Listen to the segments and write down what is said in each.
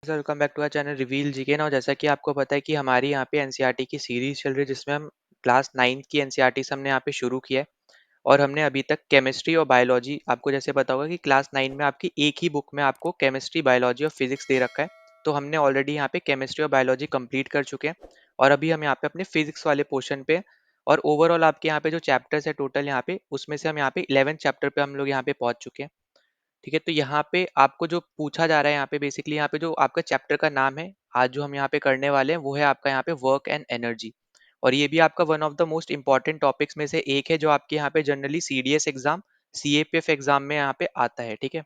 Sir welcome back to our channel reveal GK ना। जैसा कि आपको पता है कि हमारी यहाँ पे एनसीईआरटी की सीरीज चल रही है जिसमें हम क्लास 9 की एनसीईआरटी से हमने यहाँ पे शुरू किया है। और हमने अभी तक केमिस्ट्री और बायोलॉजी, आपको जैसे पता होगा कि क्लास 9 में आपकी एक ही बुक में आपको केमिस्ट्री, बायोलॉजी और फिजिक्स दे रखा है। तो हमने ऑलरेडी यहाँ पे केमिस्ट्री और बायोलॉजी कंप्लीट कर चुके हैं और अभी हम यहाँ पे अपने फिजिक्स वाले पोर्शन पे। और ओवरऑल आपके यहाँ पे जो चैप्टर्स है टोटल यहाँ पे, उसमें से हम यहाँ पे 11 चैप्टर पे हम लोग यहाँ पे पहुंच चुके हैं। ठीक है, तो यहाँ पे आपको जो पूछा जा रहा है यहाँ पे बेसिकली, यहाँ पे जो आपका चैप्टर का नाम है आज जो हम यहाँ पे करने वाले हैं वो है आपका यहाँ पे वर्क एंड एनर्जी। और ये भी आपका one of the most important topics में से एक है जो आपके यहाँ पे generally CDS exam, CAPF exam में यहाँ पे आता है। ठीक है,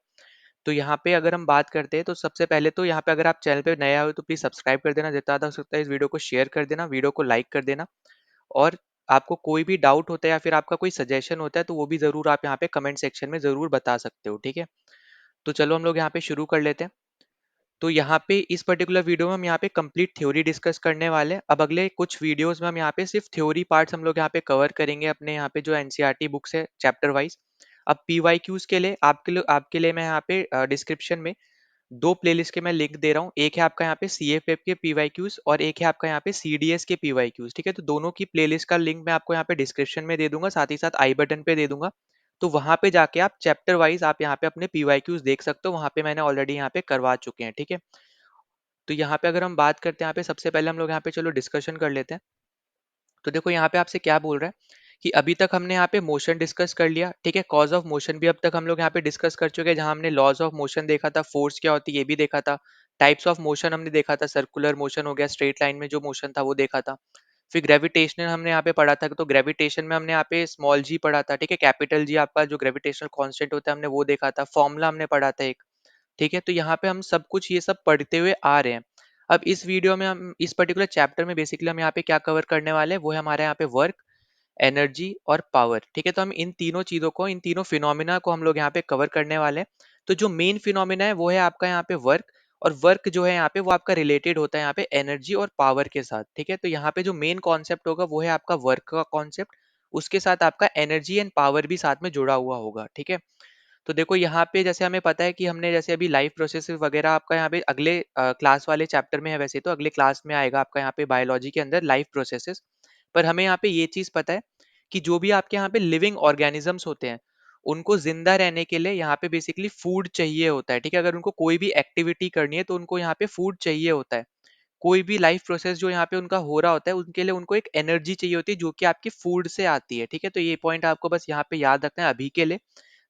तो यहाँ पे अगर हम बात करते हैं तो सबसे पहले तो यहाँ पे अगर आप चैनल पे नए आए हो तो प्लीज सब्सक्राइब कर देना, जितना हो सकता है इस वीडियो को शेयर कर देना, वीडियो को लाइक कर देना। और आपको कोई भी डाउट होता है या फिर आपका कोई सजेशन होता है तो वो भी जरूर आप यहाँ पे कमेंट सेक्शन में जरूर बता सकते हो। ठीक है, तो चलो हम लोग यहाँ पे शुरू कर लेते हैं। तो यहाँ पे इस पर्टिकुलर वीडियो में हम यहाँ पे कंप्लीट थ्योरी डिस्कस करने वाले हैं। अब अगले कुछ वीडियोस में हम यहाँ पे सिर्फ थ्योरी पार्ट्स हम लोग यहाँ पे कवर करेंगे अपने यहाँ पे जो एनसीईआरटी बुक्स है चैप्टर वाइज। अब पीवाईक्यूज के लिए आपके लिए मैं यहाँ पे डिस्क्रिप्शन में दो प्लेलिस्ट के मैं लिंक दे रहा हूँ। एक है आपका यहाँ पे सीएफएफ के पीवाईक्यूज और एक है आपका यहाँ पे सीडीएस के पीवाईक्यूज। ठीक है, तो दोनों की प्लेलिस्ट का लिंक मैं आपको यहाँ पे डिस्क्रिप्शन में दे दूंगा, साथ ही साथ आई बटन पे दे दूंगा। तो वहां पे जाके आप चैप्टर वाइज आप यहाँ पे अपने पीवाईक्यूज देख सकते हो, वहां पे मैंने ऑलरेडी यहाँ पे करवा चुके हैं। ठीक है, तो यहाँ पे अगर हम बात करते हैं यहाँ पे सबसे पहले हम लोग यहाँ पे चलो डिस्कशन कर लेते हैं। तो देखो यहाँ पे आपसे क्या बोल रहा है कि अभी तक हमने यहाँ पे मोशन डिस्कस कर लिया। ठीक है, कॉज ऑफ मोशन भी अब तक हम लोग यहाँ पे डिस्कस कर चुके हैं, जहां हमने लॉज ऑफ मोशन देखा था, फोर्स क्या होती है ये भी देखा था, टाइप्स ऑफ मोशन हमने देखा था, सर्कुलर मोशन हो गया, स्ट्रेट लाइन में जो मोशन था वो देखा था। फिर ग्रेविटेशनल हमने यहाँ पे पढ़ा था, तो ग्रेविटेशन में हमने यहाँ पे स्मॉल जी पढ़ा था। ठीक है, कैपिटल जी आपका जो ग्रेविटेशनल कांस्टेंट होता है हमने वो देखा था, फॉर्मूला हमने पढ़ा था एक। ठीक है, तो यहाँ पे हम सब कुछ ये सब पढ़ते हुए आ रहे हैं। अब इस वीडियो में हम इस पर्टिकुलर चैप्टर में बेसिकली हम यहाँ पे क्या कवर करने वाले हैं वो है हमारे यहाँ पे वर्क, एनर्जी और पावर। ठीक है, तो हम इन तीनों चीजों को, इन तीनों फिनोमिना को हम लोग यहाँ पे कवर करने वाले हैं। तो जो मेन फिनोमिना है वो है आपका यहाँ पे वर्क। और वर्क जो है यहाँ पे वो आपका रिलेटेड होता है यहाँ पे एनर्जी और पावर के साथ। ठीक है, तो यहाँ पे जो मेन कॉन्सेप्ट होगा वो है आपका वर्क का कॉन्सेप्ट, उसके साथ आपका एनर्जी एंड पावर भी साथ में जुड़ा हुआ होगा। ठीक है, तो देखो यहाँ पे जैसे हमें पता है कि हमने जैसे अभी लाइफ प्रोसेस वगैरह आपका यहाँ पे अगले क्लास वाले चैप्टर में है, वैसे तो अगले क्लास में आएगा आपका यहाँ पे बायोलॉजी के अंदर लाइफ प्रोसेसेस। पर हमें यहाँ पे ये चीज पता है कि जो भी आपके यहाँ पे लिविंग ऑर्गेनिजम्स होते हैं उनको जिंदा रहने के लिए यहाँ पे बेसिकली फूड चाहिए होता है। ठीक है, अगर उनको कोई भी एक्टिविटी करनी है तो उनको यहाँ पे फूड चाहिए होता है। कोई भी लाइफ प्रोसेस जो यहाँ पे उनका हो रहा होता है उनके लिए उनको एक एनर्जी चाहिए होती है जो कि आपकी फूड से आती है। ठीक है, तो ये पॉइंट आपको बस यहाँ पे याद रखना है अभी के लिए।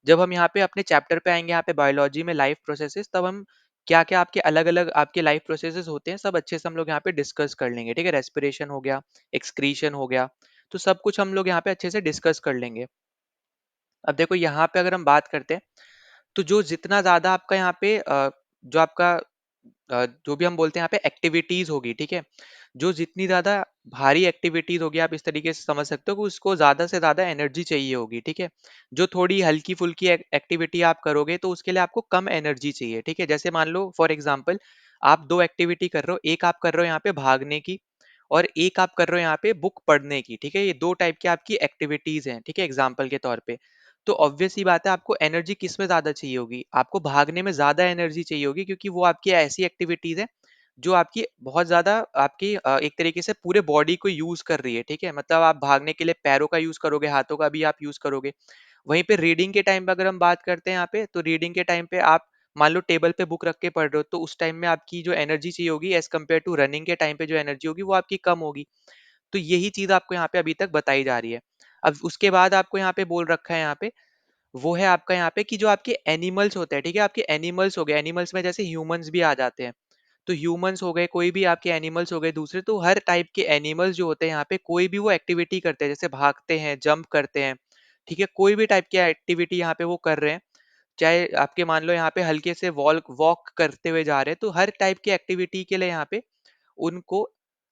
जब हम यहाँ पे अपने चैप्टर पे आएंगे यहाँ पे बायोलॉजी में लाइफ प्रोसेसेस, तब हम क्या क्या आपके अलग अलग आपके लाइफ प्रोसेसेस होते हैं सब अच्छे से हम लोग यहाँ पे डिस्कस कर लेंगे। ठीक है, रेस्पिरेशन हो गया, एक्सक्रीशन हो गया, तो सब कुछ हम लोग यहाँ पे अच्छे से डिस्कस कर लेंगे। अब देखो यहाँ पे अगर हम बात करते हैं तो जो जितना ज्यादा आपका यहाँ पे जो आपका जो भी हम बोलते हैं यहाँ पे एक्टिविटीज होगी। ठीक है, जो जितनी ज्यादा भारी एक्टिविटीज होगी आप इस तरीके से समझ सकते हो कि उसको ज्यादा से ज्यादा एनर्जी चाहिए होगी। ठीक है, जो थोड़ी हल्की फुल्की एक्टिविटी आप करोगे तो उसके लिए आपको कम एनर्जी चाहिए। ठीक है, जैसे मान लो फॉर एग्जाम्पल आप दो एक्टिविटी कर रहे हो, एक आप कर रहे हो यहाँ पे भागने की और एक आप कर रहे हो यहाँ पे बुक पढ़ने की। ठीक है, ये दो टाइप की आपकी एक्टिविटीज हैं। ठीक है, एग्जाम्पल के तौर पे तो ऑब्वियस ही बात है आपको एनर्जी किस में ज्यादा चाहिए होगी, आपको भागने में ज्यादा एनर्जी चाहिए होगी, क्योंकि वो आपकी ऐसी एक्टिविटीज है जो आपकी बहुत ज्यादा आपकी एक तरीके से पूरे बॉडी को यूज कर रही है। ठीक है, मतलब आप भागने के लिए पैरों का यूज करोगे, हाथों का भी आप यूज करोगे। वहीं पे रीडिंग के टाइम पे अगर हम बात करते हैं यहाँ पे, तो रीडिंग के टाइम पे आप मान लो टेबल पे बुक रख के पढ़ रहे हो तो उस टाइम में आपकी जो एनर्जी चाहिए होगी एज कम्पेयर टू रनिंग के टाइम पे जो एनर्जी होगी वो आपकी कम होगी। तो यही चीज आपको यहाँ पे अभी तक बताई जा रही है। अब उसके बाद आपको यहाँ पे बोल रखा है यहाँ पे वो है आपका यहाँ पे कि जो आपके एनिमल्स होते हैं। ठीक है, आपके एनिमल्स हो गए, एनिमल्स में जैसे ह्यूमंस भी आ जाते हैं, तो ह्यूमंस हो गए, कोई भी आपके एनिमल्स हो गए दूसरे, तो हर टाइप के एनिमल्स जो होते हैं यहाँ पे कोई भी वो एक्टिविटी करते हैं, जैसे भागते हैं, जंप करते हैं। ठीक है, कोई भी टाइप की एक्टिविटी यहाँ पे वो कर रहे हैं, चाहे आपके मान लो यहाँ पे हल्के से वॉक वॉक करते हुए जा रहे हैं, तो हर टाइप की एक्टिविटी के लिए यहाँ पे उनको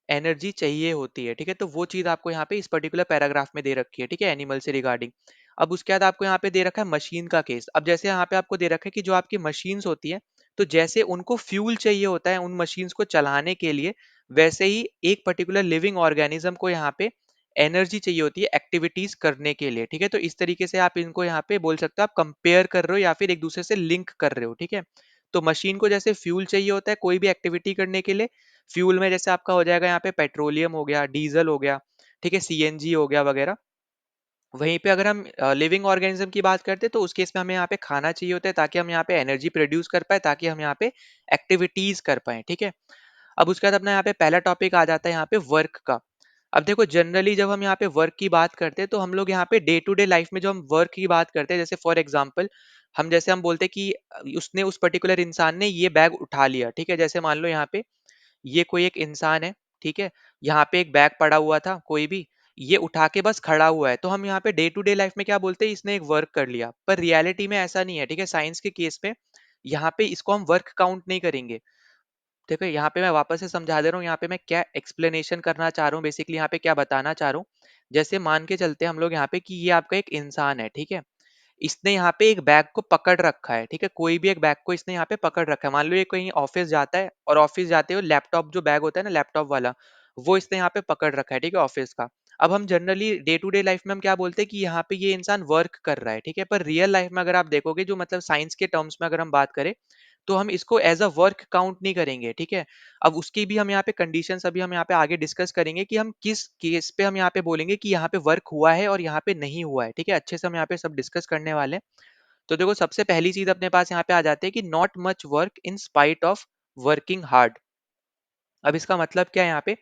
एनर्जी चाहिए होती है। ठीक है, तो वो चीज आपको यहाँ पे इस पर्टिकुलर पैराग्राफ में दे रखी है। ठीक है, एनिमल से रिगार्डिंग। अब उसके बाद आपको यहाँ पे दे रखा है मशीन का केस। अब जैसे यहाँ पे आपको दे रखा है कि जो आपकी मशीन्स होती है, तो जैसे उनको फ्यूल चाहिए होता है उन मशीन्स को चलाने के लिए, वैसे ही एक पर्टिकुलर लिविंग ऑर्गेनिज्म को यहाँ पे एनर्जी चाहिए होती है एक्टिविटीज करने के लिए। ठीक है, तो इस तरीके से आप इनको यहाँ पे बोल सकते हो आप कंपेयर कर रहे हो या फिर एक दूसरे से लिंक कर रहे हो। ठीक है, तो मशीन को जैसे फ्यूल चाहिए होता है कोई भी एक्टिविटी करने के लिए, फ्यूल में जैसे आपका हो जाएगा यहाँ पे पेट्रोलियम हो गया, डीजल हो गया, ठीक है, सीएनजी हो गया वगैरह। वहीं पे अगर हम लिविंग ऑर्गेनिज्म की बात करते हैं तो उस केस में हमें यहाँ पे खाना चाहिए होता है ताकि हम यहाँ पे एनर्जी प्रोड्यूस कर पाए, ताकि हम यहाँ पे एक्टिविटीज कर पाए, ठीक है। अब उसके बाद अपना यहाँ पे पहला टॉपिक आ जाता है यहाँ पे वर्क का। अब देखो जनरली जब हम यहाँ पे वर्क की बात करते हैं तो हम लोग यहाँ पे डे टू डे लाइफ में जो हम वर्क की बात करते हैं, जैसे फॉर एग्जांपल हम जैसे हम बोलते हैं कि उसने उस पर्टिकुलर इंसान ने ये बैग उठा लिया, ठीक है। जैसे मान लो यहाँ पे ये कोई एक इंसान है, ठीक है, यहाँ पे एक बैग पड़ा हुआ था कोई भी, ये उठा के बस खड़ा हुआ है, तो हम यहाँ पे डे टू डे लाइफ में क्या बोलते हैं, इसने एक वर्क कर लिया। पर रियलिटी में ऐसा नहीं है, ठीक है। साइंस के केस में यहाँ पे इसको हम वर्क काउंट नहीं करेंगे। देखो यहाँ पे मैं वापस से समझा दे रहा हूँ, यहाँ पे मैं क्या एक्सप्लेनेशन करना चाह रहा हूँ, बेसिकली यहाँ पे क्या बताना चाह रहा हूँ। जैसे मान के चलते हैं हम लोग यहाँ पे कि ये आपका एक इंसान है, ठीक है। इसने यहाँ पे एक बैग को पकड़ रखा है, ठीक है, कोई भी एक बैग को इसने यहाँ पे पकड़ रखा है। मान लो ये कहीं ऑफिस जाता है और ऑफिस जाते हुए लैपटॉप जो बैग होता है ना, लैपटॉप वाला, वो इसने यहाँ पे पकड़ रखा है, ठीक है, ऑफिस का। अब हम generally day to day life में हम क्या बोलते हैं कि यहाँ पे ये इंसान वर्क कर रहा है, ठीक है। पर रियल लाइफ में अगर आप देखोगे, जो मतलब साइंस के टर्म्स में अगर हम बात करें, तो हम इसको एज अ वर्क काउंट नहीं करेंगे, ठीक है। अब उसकी भी हम यहाँ पे कंडीशंस अभी हम यहाँ पे आगे डिस्कस करेंगे कि हम किस केस पे हम यहाँ पे बोलेंगे कि यहाँ पे वर्क हुआ है और यहाँ पे नहीं हुआ है, ठीक है। अच्छे से हम यहाँ पे सब डिस्कस करने वाले हैं। तो देखो सबसे पहली चीज अपने पास यहाँ पे आ जाती है कि not much work in spite of working hard. अब इसका मतलब क्या है यहाँ पे,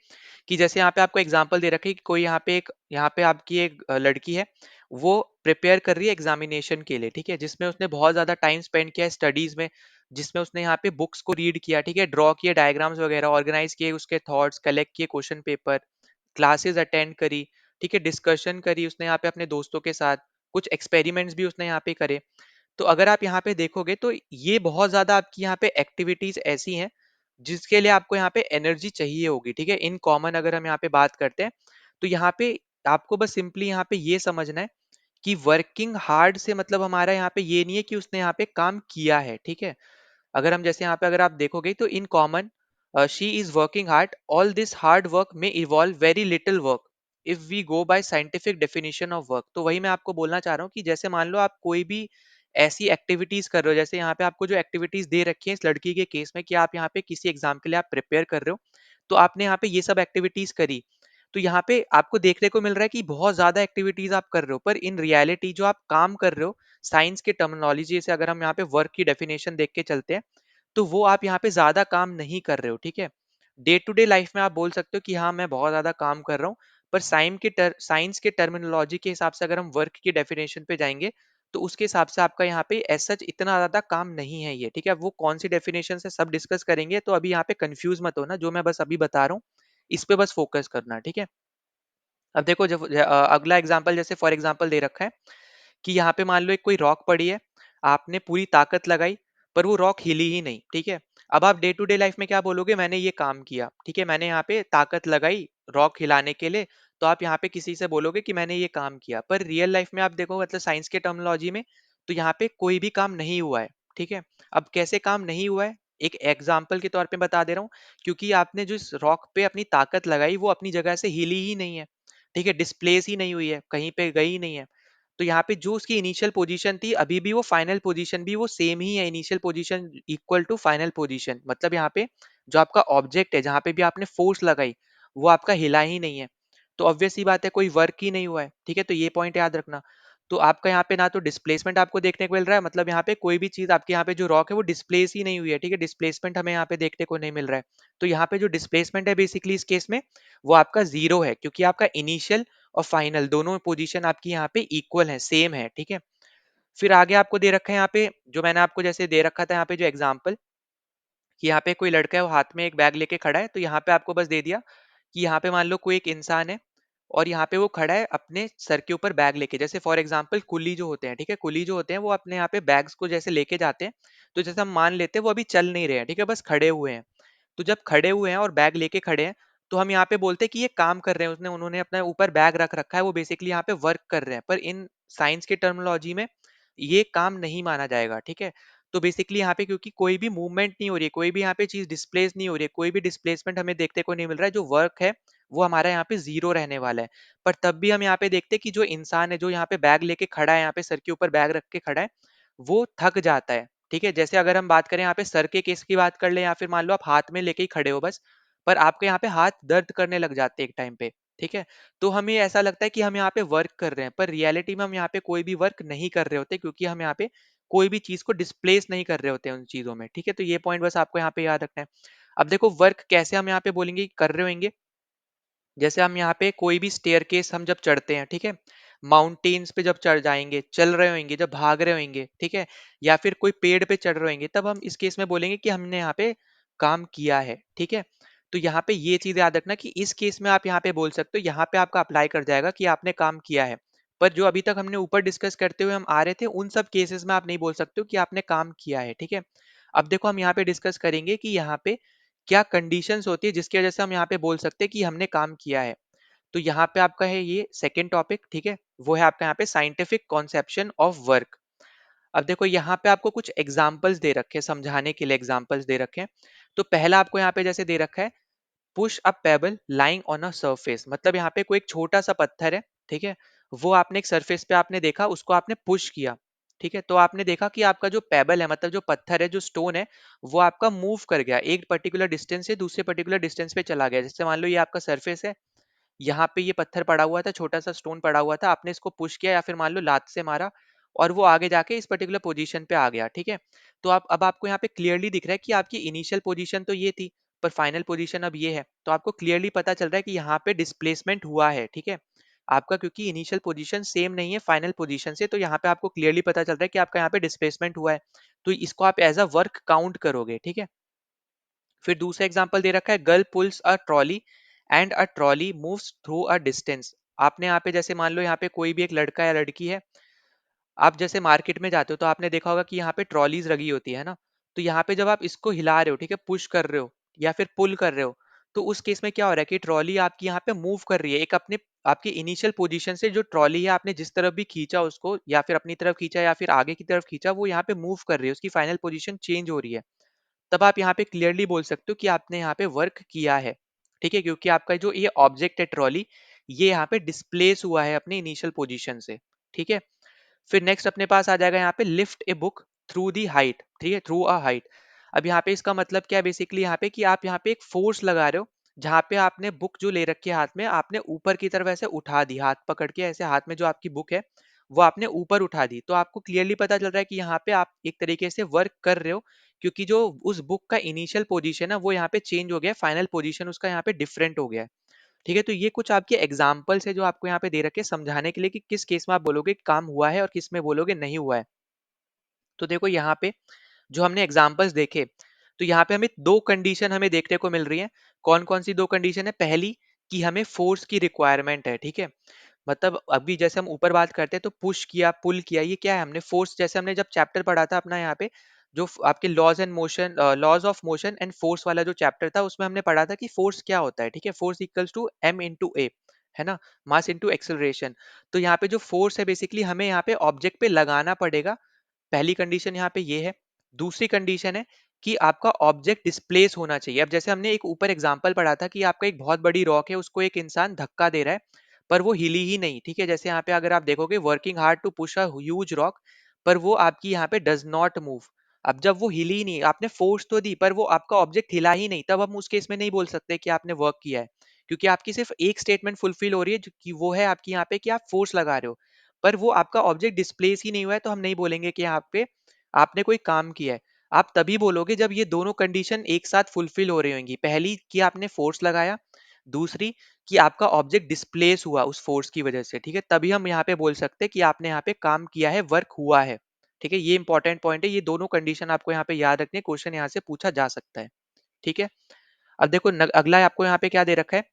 कि जैसे यहाँ पे आपको एग्जांपल दे रखी है कि कोई यहाँ पे आपकी एक लड़की है, वो प्रिपेयर कर रही है एग्जामिनेशन के लिए, ठीक है, जिसमें उसने बहुत ज्यादा टाइम स्पेंड किया है स्टडीज में, जिसमें उसने यहाँ पे बुक्स को रीड किया, ठीक है, ड्रॉ किए डायग्राम्स वगैरह, ऑर्गेनाइज किए उसके थॉट्स, कलेक्ट किए क्वेश्चन पेपर, क्लासेस अटेंड करी, ठीक है, डिस्कशन करी उसने यहाँ पे अपने दोस्तों के साथ, कुछ एक्सपेरिमेंट्स भी उसने यहाँ पे करे। तो अगर आप यहाँ पे देखोगे तो ये बहुत ज्यादा आपकी यहाँ पे एक्टिविटीज ऐसी हैं जिसके लिए आपको यहाँ पे एनर्जी चाहिए होगी, ठीक है। इन कॉमन अगर हम यहाँ पे बात करते हैं, तो यहाँ पे आपको बस सिंपली यहाँ पे ये समझना है कि वर्किंग हार्ड से मतलब हमारा यहाँ पे ये नहीं है कि उसने यहाँ पे काम किया है, ठीक है। अगर हम जैसे यहाँ पे अगर आप देखोगे तो in common, she is working hard, all this hard work में involve very little work if we go by scientific definition of work. तो वही मैं आपको बोलना चाह रहा हूँ कि जैसे मान लो आप कोई भी ऐसी एक्टिविटीज कर रहे हो, जैसे यहाँ पे आपको जो एक्टिविटीज दे रखी है इस लड़की के केस में कि आप यहाँ पे किसी एग्जाम के लिए आप प्रिपेयर कर रहे हो, तो आपने यहाँ पे ये सब एक्टिविटीज करी। तो यहाँ पे आपको देखने को मिल रहा है कि बहुत ज्यादा एक्टिविटीज आप कर रहे हो, पर इन रियलिटी जो आप काम कर रहे हो, साइंस के टर्मिनोलॉजी से अगर हम यहाँ पे वर्क की डेफिनेशन देख के चलते हैं, तो वो आप यहाँ पे ज्यादा काम नहीं कर रहे हो, ठीक है। डे टू डे लाइफ में आप बोल सकते हो कि हाँ मैं बहुत ज्यादा काम कर रहा हूँ, पर साइंस के टर्मिनोलॉजी के हिसाब से अगर हम वर्क की डेफिनेशन पे जाएंगे, तो उसके हिसाब से आपका यहाँ पे एज सच इतना ज्यादा काम नहीं है ये, ठीक है। वो कौन सी डेफिनेशन से सब डिस्कस करेंगे, तो अभी यहाँ पे कंफ्यूज मत होना, जो मैं बस अभी बता रहा हूँ इस पे बस फोकस करना, ठीक है। अब देखो जब अगला एग्जांपल जैसे फॉर एग्जांपल दे रखा है कि यहाँ पे मान लो एक कोई रॉक पड़ी है, आपने पूरी ताकत लगाई, पर वो रॉक हिली ही नहीं, ठीक है। अब आप डे टू डे लाइफ में क्या बोलोगे, मैंने ये काम किया, ठीक है, मैंने यहाँ पे ताकत लगाई रॉक हिलाने के लिए, तो आप यहाँ पे किसी से बोलोगे कि मैंने ये काम किया। पर रियल लाइफ में आप देखो मतलब साइंस के टर्मिनोलॉजी में, तो यहाँ पे कोई भी काम नहीं हुआ है, ठीक है। अब कैसे काम नहीं हुआ है, एक एग्जाम्पल के तौर पे बता दे रहा हूँ, क्योंकि आपने जो इस रॉक पे अपनी ताकत लगाई वो अपनी जगह से हिली ही नहीं है, ठीक है, डिस्प्लेस ही नहीं हुई है, कहीं पे गई नहीं है। तो यहाँ पे जो उसकी इनिशियल पोजीशन थी, अभी भी वो फाइनल पोजीशन भी वो सेम ही है, initial position equal to final position. मतलब यहाँ पे जो आपका ऑब्जेक्ट है, जहाँ पे भी आपने फोर्स लगाई, वो आपका हिला ही नहीं है। तो ऑब्वियस ही बात है कोई वर्क ही नहीं हुआ है, ठीक है। तो ये पॉइंट याद रखना। तो आपका यहाँ पे ना तो डिस्प्लेसमेंट आपको देखने को मिल रहा है, मतलब यहाँ पे कोई भी चीज आपके यहाँ पे जो रॉक है वो डिस्प्लेस ही नहीं हुई है, ठीक है, डिस्प्लेसमेंट हमें यहाँ पे देखने को नहीं मिल रहा है। तो यहाँ पे जो डिस्प्लेसमेंट है बेसिकली इस केस में वो आपका जीरो है, क्योंकि आपका इनिशियल और फाइनल दोनों पोजीशन आपकी यहाँ पे इक्वल है, सेम है, ठीक है। फिर आगे आपको दे रखा है यहाँ पे, जो मैंने आपको जैसे दे रखा था यहाँ पे जो एग्जाम्पल, कि यहाँ पे कोई लड़का है वो हाथ में एक बैग लेके खड़ा है, तो यहाँ पे आपको बस दे दिया कि यहाँ पे मान लो कोई एक इंसान है और यहाँ पे वो खड़ा है अपने सर के ऊपर बैग लेके, जैसे फॉर एग्जांपल कुली जो होते हैं, ठीक है, कुली जो होते हैं वो अपने यहाँ पे बैग्स को जैसे लेके जाते हैं। तो जैसे हम मान लेते हैं वो अभी चल नहीं रहे हैं, ठीक है, बस खड़े हुए हैं। तो जब खड़े हुए हैं और बैग लेके खड़े हैं, तो हम यहाँ पे बोलते हैं कि ये काम कर रहे हैं, उसने उन्होंने अपने ऊपर बैग रख रखा है, वो बेसिकली यहाँ पे वर्क कर रहे हैं। पर इन साइंस के टर्मिनोलॉजी में ये काम नहीं माना जाएगा, ठीक है। तो बेसिकली यहाँ पे क्योंकि कोई भी मूवमेंट नहीं हो रही है, कोई भी यहाँ पे चीज डिस्प्लेस नहीं हो रही है, कोई भी डिस्प्लेसमेंट हमें देखने को नहीं मिल रहा है, जो वर्क है वो हमारा यहाँ पे जीरो रहने वाला है। पर तब भी हम यहाँ पे देखते हैं कि जो इंसान है जो यहाँ पे बैग लेके खड़ा है, यहाँ पे सर के ऊपर बैग रख के खड़ा है, वो थक जाता है, ठीक है? जैसे अगर हम बात करें यहाँ पे सर के केस की बात कर लें, या फिर मान लो आप हाथ में लेके ही खड़े हो बस, पर आपके यहाँ पे हाथ दर्द करने लग जाते हैं एक टाइम पे, ठीक है? तो हमें ऐसा लगता है कि हम यहाँ पे वर्क कर रहे हैं, पर रियलिटी में हम यहाँ पे कोई भी वर्क नहीं कर रहे होते, क्योंकि हम यहाँ पे कोई भी चीज़ को डिस्प्लेस नहीं कर रहे होते हैं उन चीज़ों में, ठीक है? तो ये पॉइंट बस आपको यहाँ पे याद रखना है। अब देखो वर्क कैसे हम यहाँ पे बोलेंगे कि कर रहे होंगे, जैसे हम यहाँ पे कोई भी स्टेयरकेस हम जब चढ़ते हैं, ठीक है? माउंटेन्स पे जब चढ़ जाएँगे, चल रहे होंगे, जब भाग रहे होंगे, ठीक है? या फिर कोई पेड़ पे चढ़ रहे होंगे, तब हम इस केस में बोलेंगे कि हमने यहाँ पे काम किया है, ठीक है? तो यहाँ पे ये चीज़ याद रखना कि इस केस में आप यहाँ पे बोल सकते हो, यहाँ पे आपका अप्लाई कर जाएगा कि आपने काम किया है। पर जो अभी तक हमने ऊपर डिस्कस करते हुए हम आ रहे थे, उन सब केसेस में आप नहीं बोल सकते हो कि आपने काम किया है, ठीक है? अब देखो हम यहाँ पे डिस्कस करेंगे कि यहाँ पे क्या कंडीशंस होती है जिसकी वजह से हम यहाँ पे बोल सकते हैं कि हमने काम किया है। तो यहाँ पे आपका है ये सेकंड टॉपिक, ठीक है? वो है आपका यहाँ पे साइंटिफिक कॉन्सेप्शन ऑफ वर्क। अब देखो यहाँ पे आपको कुछ एग्जांपल्स दे रखे हैं, समझाने के लिए एग्जांपल्स दे रखे हैं। तो पहला आपको यहाँ पे जैसे दे रखा है, push a payable lying on a surface, मतलब यहाँ पे कोई एक छोटा सा पत्थर है, ठीक है? वो आपने एक सरफेस पे आपने देखा, उसको आपने पुश किया, ठीक है? तो आपने देखा कि आपका जो पेबल है, मतलब जो पत्थर है, जो स्टोन है, वो आपका मूव कर गया, एक पर्टिकुलर डिस्टेंस से दूसरे पर्टिकुलर डिस्टेंस पे चला गया। जैसे मान लो ये आपका सरफेस है, यहाँ पे ये पत्थर पड़ा हुआ था, छोटा-सा स्टोन पड़ा हुआ था, आपने इसको पुश किया या फिर मान लो लात से मारा, और वो आगे जाके इस पर्टिकुलर पोजीशन पे आ गया, ठीक है? तो आप अब आपको यहाँ पे क्लियरली दिख रहा है कि आपकी इनिशियल पोजीशन तो ये थी, पर फाइनल पोजीशन अब ये है। तो आपको क्लियरली पता चल रहा है कि यहाँ पे डिस्प्लेसमेंट हुआ है, ठीक है? आपका क्योंकि इनिशियल पोजीशन सेम नहीं है फाइनल पोजीशन से, तो यहाँ पे आपको क्लियरली पता चल रहा है कि आपका यहाँ पे डिस्प्लेसमेंट हुआ है। तो इसको आप एज़ अ वर्क काउंट करोगे, ठीक है? फिर दूसरा एग्जांपल दे रखा है, girl pools a trolley and a trolley moves through a distance. आपने यहाँ पे जैसे मान लो यहाँ पे कोई भी एक लड़का या लड़की है, आप जैसे मार्केट में जाते हो तो आपने देखा होगा कि यहाँ पे ट्रॉलीज लगी होती है ना? तो यहाँ पे जब आप इसको हिला रहे हो, ठीक है, पुश कर रहे हो या फिर पुल कर रहे हो, तो उस केस में क्या हो रहा है कि ट्रॉली आपकी यहाँ पे मूव कर रही है, एक अपने आपकी इनिशियल पोजीशन से। जो ट्रॉली है आपने जिस तरफ भी खींचा उसको, या फिर अपनी तरफ खींचा या फिर आगे की तरफ खींचा, वो यहाँ पे मूव कर रही है, उसकी फाइनल पोजीशन चेंज हो रही है। तब आप यहाँ पे क्लियरली बोल सकते हो कि आपने यहाँ पे वर्क किया है, ठीक है? क्योंकि आपका जो ये ऑब्जेक्ट है ट्रॉली, ये यहाँ पे डिस्प्लेस हुआ है अपने इनिशियल पोजीशन से, ठीक है? फिर नेक्स्ट अपने पास आ जाएगा यहाँ पे, lift a book through the height, ठीक है, थ्रू अ हाइट। अब यहाँ पे इसका मतलब क्या है बेसिकली, यहाँ पे कि आप यहाँ पे एक फोर्स लगा रहे हो, जहाँ पे आपने बुक जो ले रखी है हाथ में, आपने ऊपर की तरफ ऐसे उठा दी, हाथ पकड़ के ऐसे हाथ में जो आपकी बुक है वो आपने ऊपर उठा दी। तो आपको क्लियरली पता चल रहा है कि यहाँ पे आप एक तरीके से वर्क कर रहे हो, क्योंकि जो उस बुक का इनिशियल पोजीशन है वो यहाँ पे चेंज हो गया है, फाइनल पोजीशन उसका यहाँ पे डिफरेंट हो गया है, ठीक है? तो ये कुछ आपके एग्जाम्पल्स है जो आपको यहाँ पे दे रखे हैं समझाने के लिए कि किस केस में आप बोलोगे कि काम हुआ है और किस में बोलोगे नहीं हुआ है। तो देखो यहाँ पे जो हमने एग्जाम्पल्स देखे, तो यहाँ पे हमें दो कंडीशन हमें देखने को मिल रही है। कौन कौन सी दो कंडीशन है? पहली, कि हमें फोर्स की रिक्वायरमेंट है, ठीक है? मतलब अभी जैसे हम ऊपर बात करते हैं तो पुश किया, पुल किया, ये क्या है? हमने फोर्स, जैसे हमने जब चैप्टर पढ़ा था अपना यहाँ पे, जो आपके laws and motion, laws of motion and force वाला जो चैप्टर था, उसमें हमने पढ़ा था कि फोर्स क्या होता है, ठीक है? Force equals to m into a, है ना? Mass into acceleration. तो यहाँ पे जो फोर्स है बेसिकली हमें यहाँ पे ऑब्जेक्ट पे लगाना पड़ेगा। पहली कंडीशन यहाँ पे ये है। दूसरी कंडीशन है कि आपका ऑब्जेक्ट डिस्प्लेस होना चाहिए। अब जैसे हमने एक ऊपर एग्जांपल पढ़ा था कि आपका एक बहुत बड़ी रॉक है, उसको एक इंसान धक्का दे रहा है, पर वो हिली ही नहीं, ठीक है? जैसे यहाँ पे अगर आप देखोगे, working hard to push a huge rock, पर वो आपकी यहाँ पे डज नॉट मूव। अब जब वो हिली ही नहीं, आपने फोर्स तो दी पर वो आपका ऑब्जेक्ट हिला ही नहीं, तब हम उस केस में नहीं बोल सकते कि आपने वर्क किया है, क्योंकि आपकी सिर्फ एक स्टेटमेंट फुलफिल हो रही है, जो कि वो है आपकी यहाँ पे कि आप फोर्स लगा रहे हो, पर वो आपका ऑब्जेक्ट डिस्प्लेस ही नहीं हुआ है, तो हम नहीं बोलेंगे कि यहाँ पे आपने कोई काम किया है। आप तभी बोलोगे जब ये दोनों कंडीशन एक साथ फुलफिल हो रही होंगी। पहली कि आपने फोर्स लगाया, दूसरी कि आपका ऑब्जेक्ट डिस्प्लेस हुआ उस फोर्स की वजह से, ठीक है? तभी हम यहाँ पे बोल सकते हैं कि आपने यहाँ पे काम किया है, वर्क हुआ है, ठीक है? ये इंपॉर्टेंट पॉइंट है, ये दोनों कंडीशन आपको यहाँ पे याद रखनी है, क्वेश्चन यहाँ से पूछा जा सकता है, ठीक है? अब देखो अगला आपको यहाँ पे क्या दे रखा है,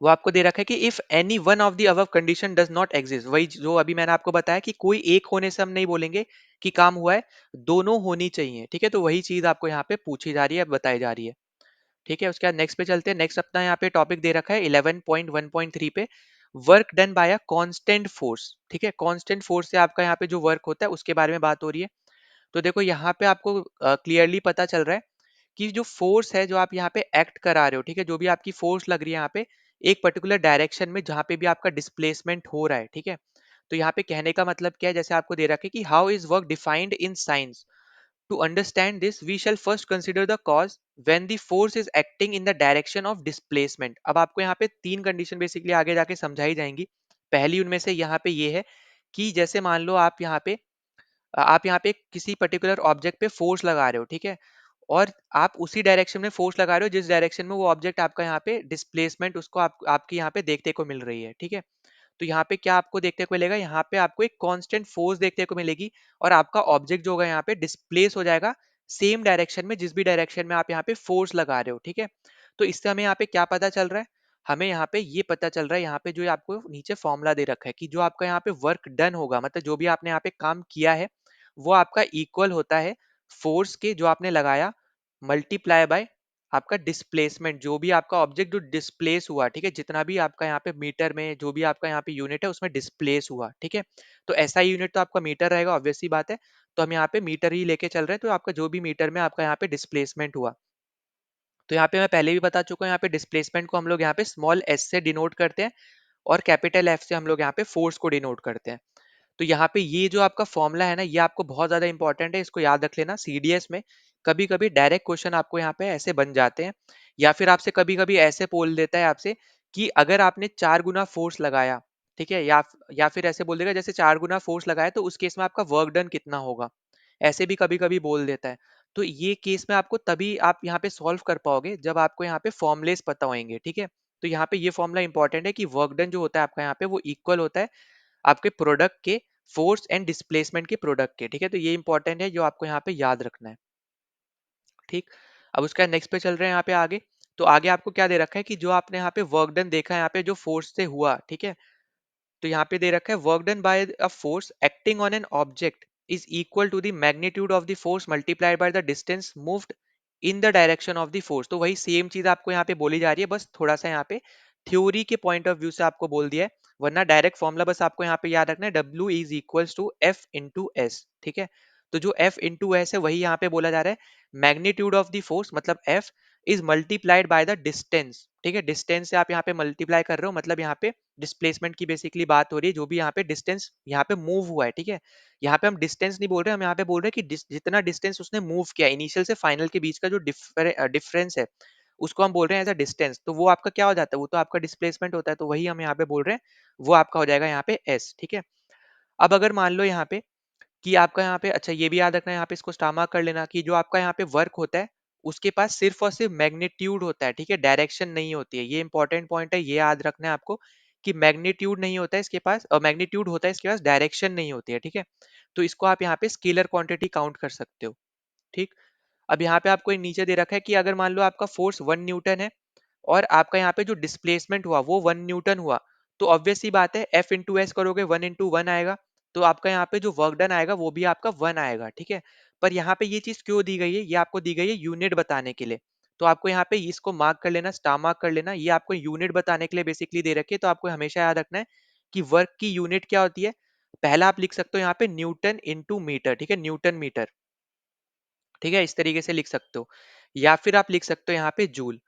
वो आपको दे रखा है कि if any one of the above condition does not exist, वही जो अभी मैंने आपको बताया कि कोई एक होने से हम नहीं बोलेंगे कि काम हुआ है, दोनों होनी चाहिए, ठीक है? तो वही चीज आपको यहाँ पे पूछी जा रही है, बताई जा रही है, ठीक है? उसके बाद नेक्स्ट पे चलते हैं। नेक्स्ट अपना यहाँ पे टॉपिक दे रखा है 11.1.3 पे, work done by a constant force, ठीक है? कांस्टेंट फोर्स से आपका यहाँ पे जो वर्क होता है उसके बारे में बात हो रही है। तो देखो यहाँ पे आपको क्लियरली पता चल रहा है कि जो फोर्स है, जो आप यहाँ पे एक्ट करा रहे हो, ठीक है, जो भी आपकी फोर्स लग रही है यहाँ पे एक पर्टिकुलर डायरेक्शन में, जहाँ पे भी आपका डिस्प्लेसमेंट हो रहा है, ठीक है? तो यहाँ पे कहने का मतलब क्या है, जैसे आपको दे रखा है कि how is work defined in science. To understand this, we shall first consider the cause when the force is acting in the direction of displacement. अब आपको यहाँ पे तीन कंडीशन बेसिकली आगे जाके समझाई जाएंगी। पहली उनमें से यहाँ पे ये है कि जैसे मान लो आप यहाँ पे किसी पर्टिकुलर ऑब्जेक्ट पे फोर्स लगा रहे हो, ठीक है, और आप उसी डायरेक्शन में फोर्स लगा रहे हो जिस डायरेक्शन में वो ऑब्जेक्ट आपका यहाँ पे डिस्प्लेसमेंट उसको आपकी यहाँ पे देखने को मिल रही है, ठीक है। तो यहाँ पे क्या आपको देखने को मिलेगा, यहाँ पे आपको एक कांस्टेंट फोर्स देखने को मिलेगी और आपका ऑब्जेक्ट जो होगा यहाँ पे डिस्प्लेस हो जाएगा सेम डायरेक्शन में जिस भी डायरेक्शन में आप यहाँ पे फोर्स लगा रहे हो, ठीक है। तो इससे हमें यहाँ पे क्या पता चल रहा है, हमें यहाँ पे ये पता चल रहा है, यहाँ पे जो आपको नीचे फॉर्मूला दे रखा है कि जो आपका यहाँ पे वर्क डन होगा, मतलब जो भी आपने यहाँ पे काम किया है वो आपका इक्वल होता है फोर्स के जो आपने लगाया मल्टीप्लाई बाय आपका डिस्प्लेसमेंट, जो भी आपका ऑब्जेक्ट जो डिस्प्लेस हुआ, ठीक है, जितना भी आपका यहाँ पे मीटर में जो भी आपका यहाँ पे यूनिट है उसमें डिस्प्लेस हुआ, ठीक है। तो ऐसा ही यूनिट तो आपका मीटर रहेगा, ऑब्वियस सी बात है। तो हम यहाँ पे मीटर ही लेके चल रहे हैं, तो आपका जो भी मीटर में आपका यहाँ पे डिस्प्लेसमेंट हुआ, तो यहाँ पे मैं पहले भी बता चुका हूँ, यहाँ पे डिस्प्लेसमेंट को हम लोग यहाँ पे स्मॉल एस से डिनोट करते हैं और कैपिटल एफ से हम लोग यहाँ पे फोर्स को डिनोट करते हैं। तो यहाँ पे ये जो आपका फॉर्मूला है ना, ये आपको बहुत ज्यादा इंपॉर्टेंट है, इसको याद रख लेना। सीडीएस में कभी कभी डायरेक्ट क्वेश्चन आपको यहाँ पे ऐसे बन जाते हैं, या फिर आपसे कभी कभी ऐसे बोल देता है आपसे कि अगर आपने 4 गुना फोर्स लगाया, ठीक है, या फिर ऐसे बोल देगा जैसे 4 गुना फोर्स लगाया तो उस केस में आपका वर्क डन कितना होगा, ऐसे भी कभी कभी बोल देता है। तो ये केस में आपको तभी आप यहाँ पे सॉल्व कर पाओगे जब आपको यहाँ पे फॉर्मुलेस पता होंगे, ठीक है। तो यहाँ पे ये फॉर्मूला इंपॉर्टेंट है कि वर्क डन जो होता है आपका यहाँ पे वो इक्वल होता है आपके प्रोडक्ट के फोर्स एंड डिस्प्लेसमेंट के प्रोडक्ट के, ठीक है। तो ये इंपॉर्टेंट है जो आपको यहाँ पे याद रखना है, ठीक। अब उसका नेक्स्ट पे चल रहे हैं यहाँ पे आगे। तो आगे आपको क्या दे रखा है कि जो आपने यहाँ पे वर्क डन देखा है यहाँ पे जो फोर्स से हुआ, ठीक है। तो यहाँ पे दे रखा है work done by a force acting on an object is equal to the magnitude of the force multiplied by the distance moved in the direction of the force. तो वही सेम चीज आपको यहाँ पे बोली जा रही है, बस थोड़ा सा यहाँ पे थ्योरी के पॉइंट ऑफ व्यू से आपको बोल दिया है, वरना डायरेक्ट फॉर्मूला बस आपको यहाँ पे याद रखना है, W is equals to F into S, ठीक है। तो जो एफ इंटू एस है वही यहाँ पे बोला जा रहा है मैग्नीट्यूड ऑफ द फोर्स, मतलब F is multiplied by the distance, ठीक है। डिस्टेंस से आप यहाँ पे मल्टीप्लाई कर रहे हो, मतलब यहाँ पे डिस्प्लेसमेंट की बेसिकली बात हो रही है, जो भी यहाँ पे डिस्टेंस यहाँ पे मूव हुआ है, ठीक है। यहाँ पे हम डिस्टेंस नहीं बोल रहे, हम यहाँ पे बोल रहे हैं कि जितना डिस्टेंस उसने मूव किया इनिशियल से फाइनल के बीच का जो डिफरेंस है उसको हम बोल रहे हैं एज अ डिस्टेंस। तो वो आपका क्या हो जाता है, वो तो आपका डिस्प्लेसमेंट होता है, तो वही हम यहाँ पे बोल रहे हैं, वो आपका हो जाएगा यहाँ पे एस, ठीक है। अब अगर मान लो यहाँ पे कि आपका यहाँ पे, अच्छा ये भी याद रखना है, यहाँ पे इसको स्टार मार्क कर लेना कि जो आपका यहाँ पे वर्क होता है उसके पास सिर्फ और सिर्फ मैग्नीट्यूड होता है, ठीक है, डायरेक्शन नहीं होती है। ये इंपॉर्टेंट पॉइंट है, ये याद रखना है आपको कि मैग्नीट्यूड नहीं होता है इसके पास, और मैग्नीट्यूड होता है इसके पास, डायरेक्शन नहीं होती है, ठीक है। तो इसको आप यहाँ पे स्केलर क्वांटिटी काउंट कर सकते हो, ठीक। अब यहाँ पे आपको नीचे दे रखा है कि अगर मान लो आपका फोर्स 1 न्यूटन है और आपका यहाँ पे जो डिस्प्लेसमेंट हुआ वो 1 न्यूटन हुआ, तो ऑब्वियस सी बात है एफ इंटू एस करोगे 1 इंटू 1 आएगा, तो आपका यहाँ पे जो वर्क डन आएगा वो भी आपका 1 आएगा, ठीक है। पर यहाँ पे ये चीज क्यों दी गई है, ये आपको दी गई है यूनिट बताने के लिए। तो आपको यहाँ पे इसको मार्क कर लेना, स्टार मार्क कर लेना, ये आपको यूनिट बताने के लिए बेसिकली दे रखी है। तो आपको हमेशा याद रखना है कि वर्क की यूनिट क्या होती है। पहला आप लिख सकते हो यहाँ पे न्यूटन इंटू मीटर, ठीक है, न्यूटन मीटर, ठीक है, इस तरीके से लिख सकते हो। या फिर आप लिख सकते हो यहाँ पे जूल।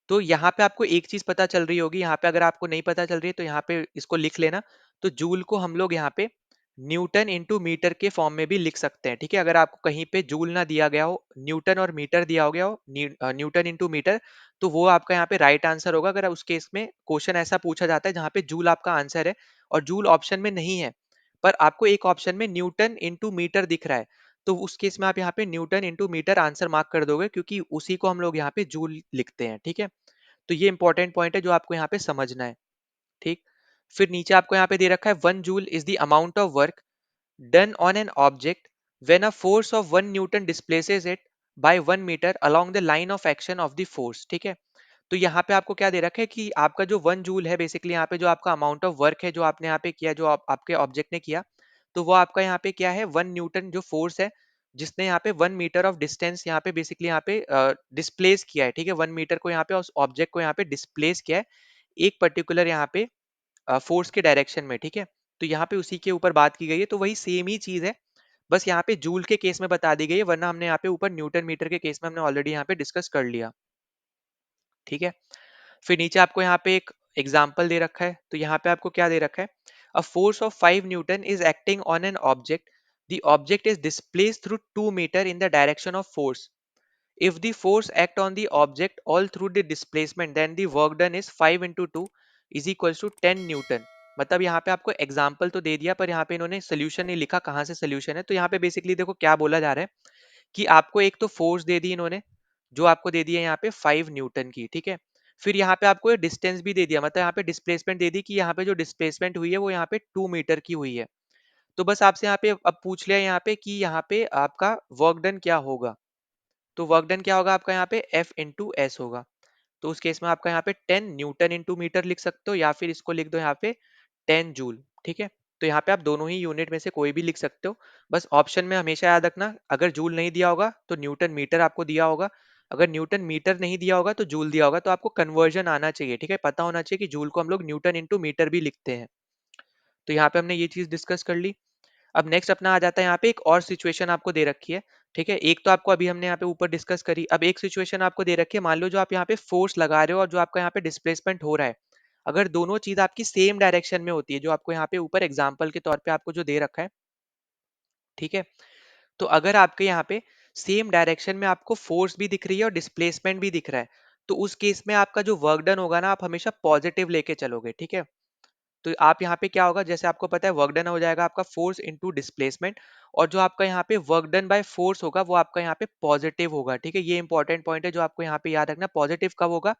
तो यहाँ पे आपको एक चीज पता चल रही होगी, यहाँ पे अगर आपको नहीं पता चल रही है तो यहाँ पे इसको लिख लेना। तो जूल को हम लोग यहाँ पे न्यूटन इंटू मीटर के फॉर्म में भी लिख सकते हैं, ठीक है। अगर आपको कहीं पे जूल ना दिया गया हो, न्यूटन और मीटर दिया हो गया हो, न्यूटन इंटू मीटर, तो वो आपका यहाँ पे राइट आंसर होगा। अगर उस केस में क्वेश्चन ऐसा पूछा जाता है जहाँ पे जूल आपका आंसर है और जूल ऑप्शन में नहीं है, पर आपको एक ऑप्शन में न्यूटन इंटू मीटर दिख रहा है, तो उस केस में आप यहाँ पे newton into metre answer mark कर दोगे, क्योंकि उसी को हम लोग यहाँ पे जूल लिखते हैं, ठीक है। तो ये इंपॉर्टेंट पॉइंट है जो आपको यहाँ पे समझना है, ठीक। फिर नीचे आपको यहाँ पे दे रखा है 1 joule is the amount of work done on an object when a force of 1 newton displaces it by 1 metre along the line of action of the force, ठीक है। तो यहाँ पे आपको क्या दे रखा है कि आपका जो 1 जूल है बेसिकली यहाँ पे जो आपका अमाउंट ऑफ वर्क है जो आपने यहाँ पे किया, जो आपके ऑब्जेक्ट ने किया, तो वो आपका यहाँ पे क्या है, 1 न्यूटन जो फोर्स है जिसने यहाँ पे 1 मीटर ऑफ डिस्टेंस यहाँ पे बेसिकली यहाँ पे डिस्प्लेस किया है, ठीक है। 1 मीटर को यहाँ पे उस ऑब्जेक्ट को यहाँ पे डिस्प्लेस किया है एक पर्टिकुलर यहाँ पे फोर्स के डायरेक्शन में, ठीक है। तो यहाँ पे उसी के ऊपर बात की गई है, तो वही सेम ही चीज है, बस यहाँ पे जूल के केस में बता दी गई है, वरना हमने यहाँ पे ऊपर न्यूटन मीटर के केस में हमने ऑलरेडी यहाँ पे डिस्कस कर लिया, ठीक है। फिर नीचे आपको यहाँ पे एक एग्जाम्पल दे रखा है, तो यहाँ पे आपको क्या दे रखा है, अ force of 5 Newton is acting on an object The object is displaced through 2 meter in the direction of force. If the force act on the object all through the displacement, then the work done is 5 into 2 is equals to 10 Newton. मतलब यहाँ पे आपको example तो दे दिया, पर यहाँ पे इन्होंने सोल्यूशन नहीं लिखा कहाँ से सोल्यूशन है. तो यहाँ पे बेसिकली देखो क्या बोला जा रहा है कि आपको एक तो फोर्स दे दी इन्होंने, जो आपको दे दी है यहाँ पे 5 न्यूटन की, ठीक है. फिर यहाँ पे आपको डिस्टेंस भी दे दिया, मतलब यहाँ पे डिस्प्लेसमेंट दे दी कि यहाँ पे जो डिस्प्लेसमेंट हुई है वो यहाँ पे 2 मीटर की हुई है. तो बस आपसे यहाँ पे अब पूछ लिया यहाँ पे कि यहाँ पे आपका वर्क डन क्या होगा. तो वर्क डन क्या होगा आपका यहाँ पे F इंटू एस होगा. तो उस केस में आपका यहाँ पे 10 न्यूटन इंटू मीटर लिख सकते हो, या फिर इसको लिख दो यहाँ पे 10 जूल, ठीक है. तो यहाँ पे आप दोनों ही यूनिट में से कोई भी लिख सकते हो. बस ऑप्शन में हमेशा याद रखना, अगर जूल नहीं दिया होगा तो न्यूटन मीटर आपको दिया होगा. अगर न्यूटन मीटर नहीं दिया होगा तो जूल दिया होगा. तो आपको कन्वर्जन आना चाहिए, ठीक है, पता होना चाहिए कि जूल को हम लोग न्यूटन इंटू मीटर भी लिखते हैं. तो यहाँ पे हमने ये चीज डिस्कस कर ली. अब नेक्स्ट अपना आ जाता है यहाँ पे एक और सिचुएशन आपको दे रखी है, ठीक है. एक तो आपको अभी हमने यहाँ पे ऊपर डिस्कस करी, अब एक सिचुएशन आपको दे रखी है. मान लो जो आप यहाँ पे फोर्स लगा रहे हो और जो आपका यहाँ पे डिस्प्लेसमेंट हो रहा है, अगर दोनों चीज आपकी सेम डायरेक्शन में होती है, जो आपको यहाँ पे ऊपर एग्जाम्पल के तौर पे आपको जो दे रखा है, ठीक है. तो अगर आपके यहाँ पे सेम डायरेक्शन में आपको फोर्स भी दिख रही है और डिस्प्लेसमेंट भी दिख रहा है, तो उस केस में आपका जो वर्क डन होगा ना, आप हमेशा पॉजिटिव लेके चलोगे, ठीक है. तो आप यहाँ पे क्या होगा, जैसे आपको पता है वर्क डन हो जाएगा आपका फोर्स इनटू डिस्प्लेसमेंट, और जो आपका यहाँ पे वर्क डन बाय फोर्स होगा वो आपका यहाँ पे पॉजिटिव होगा, ठीक है. ये इंपॉर्टेंट पॉइंट है जो आपको यहाँ पे याद रखना. पॉजिटिव कब होगा,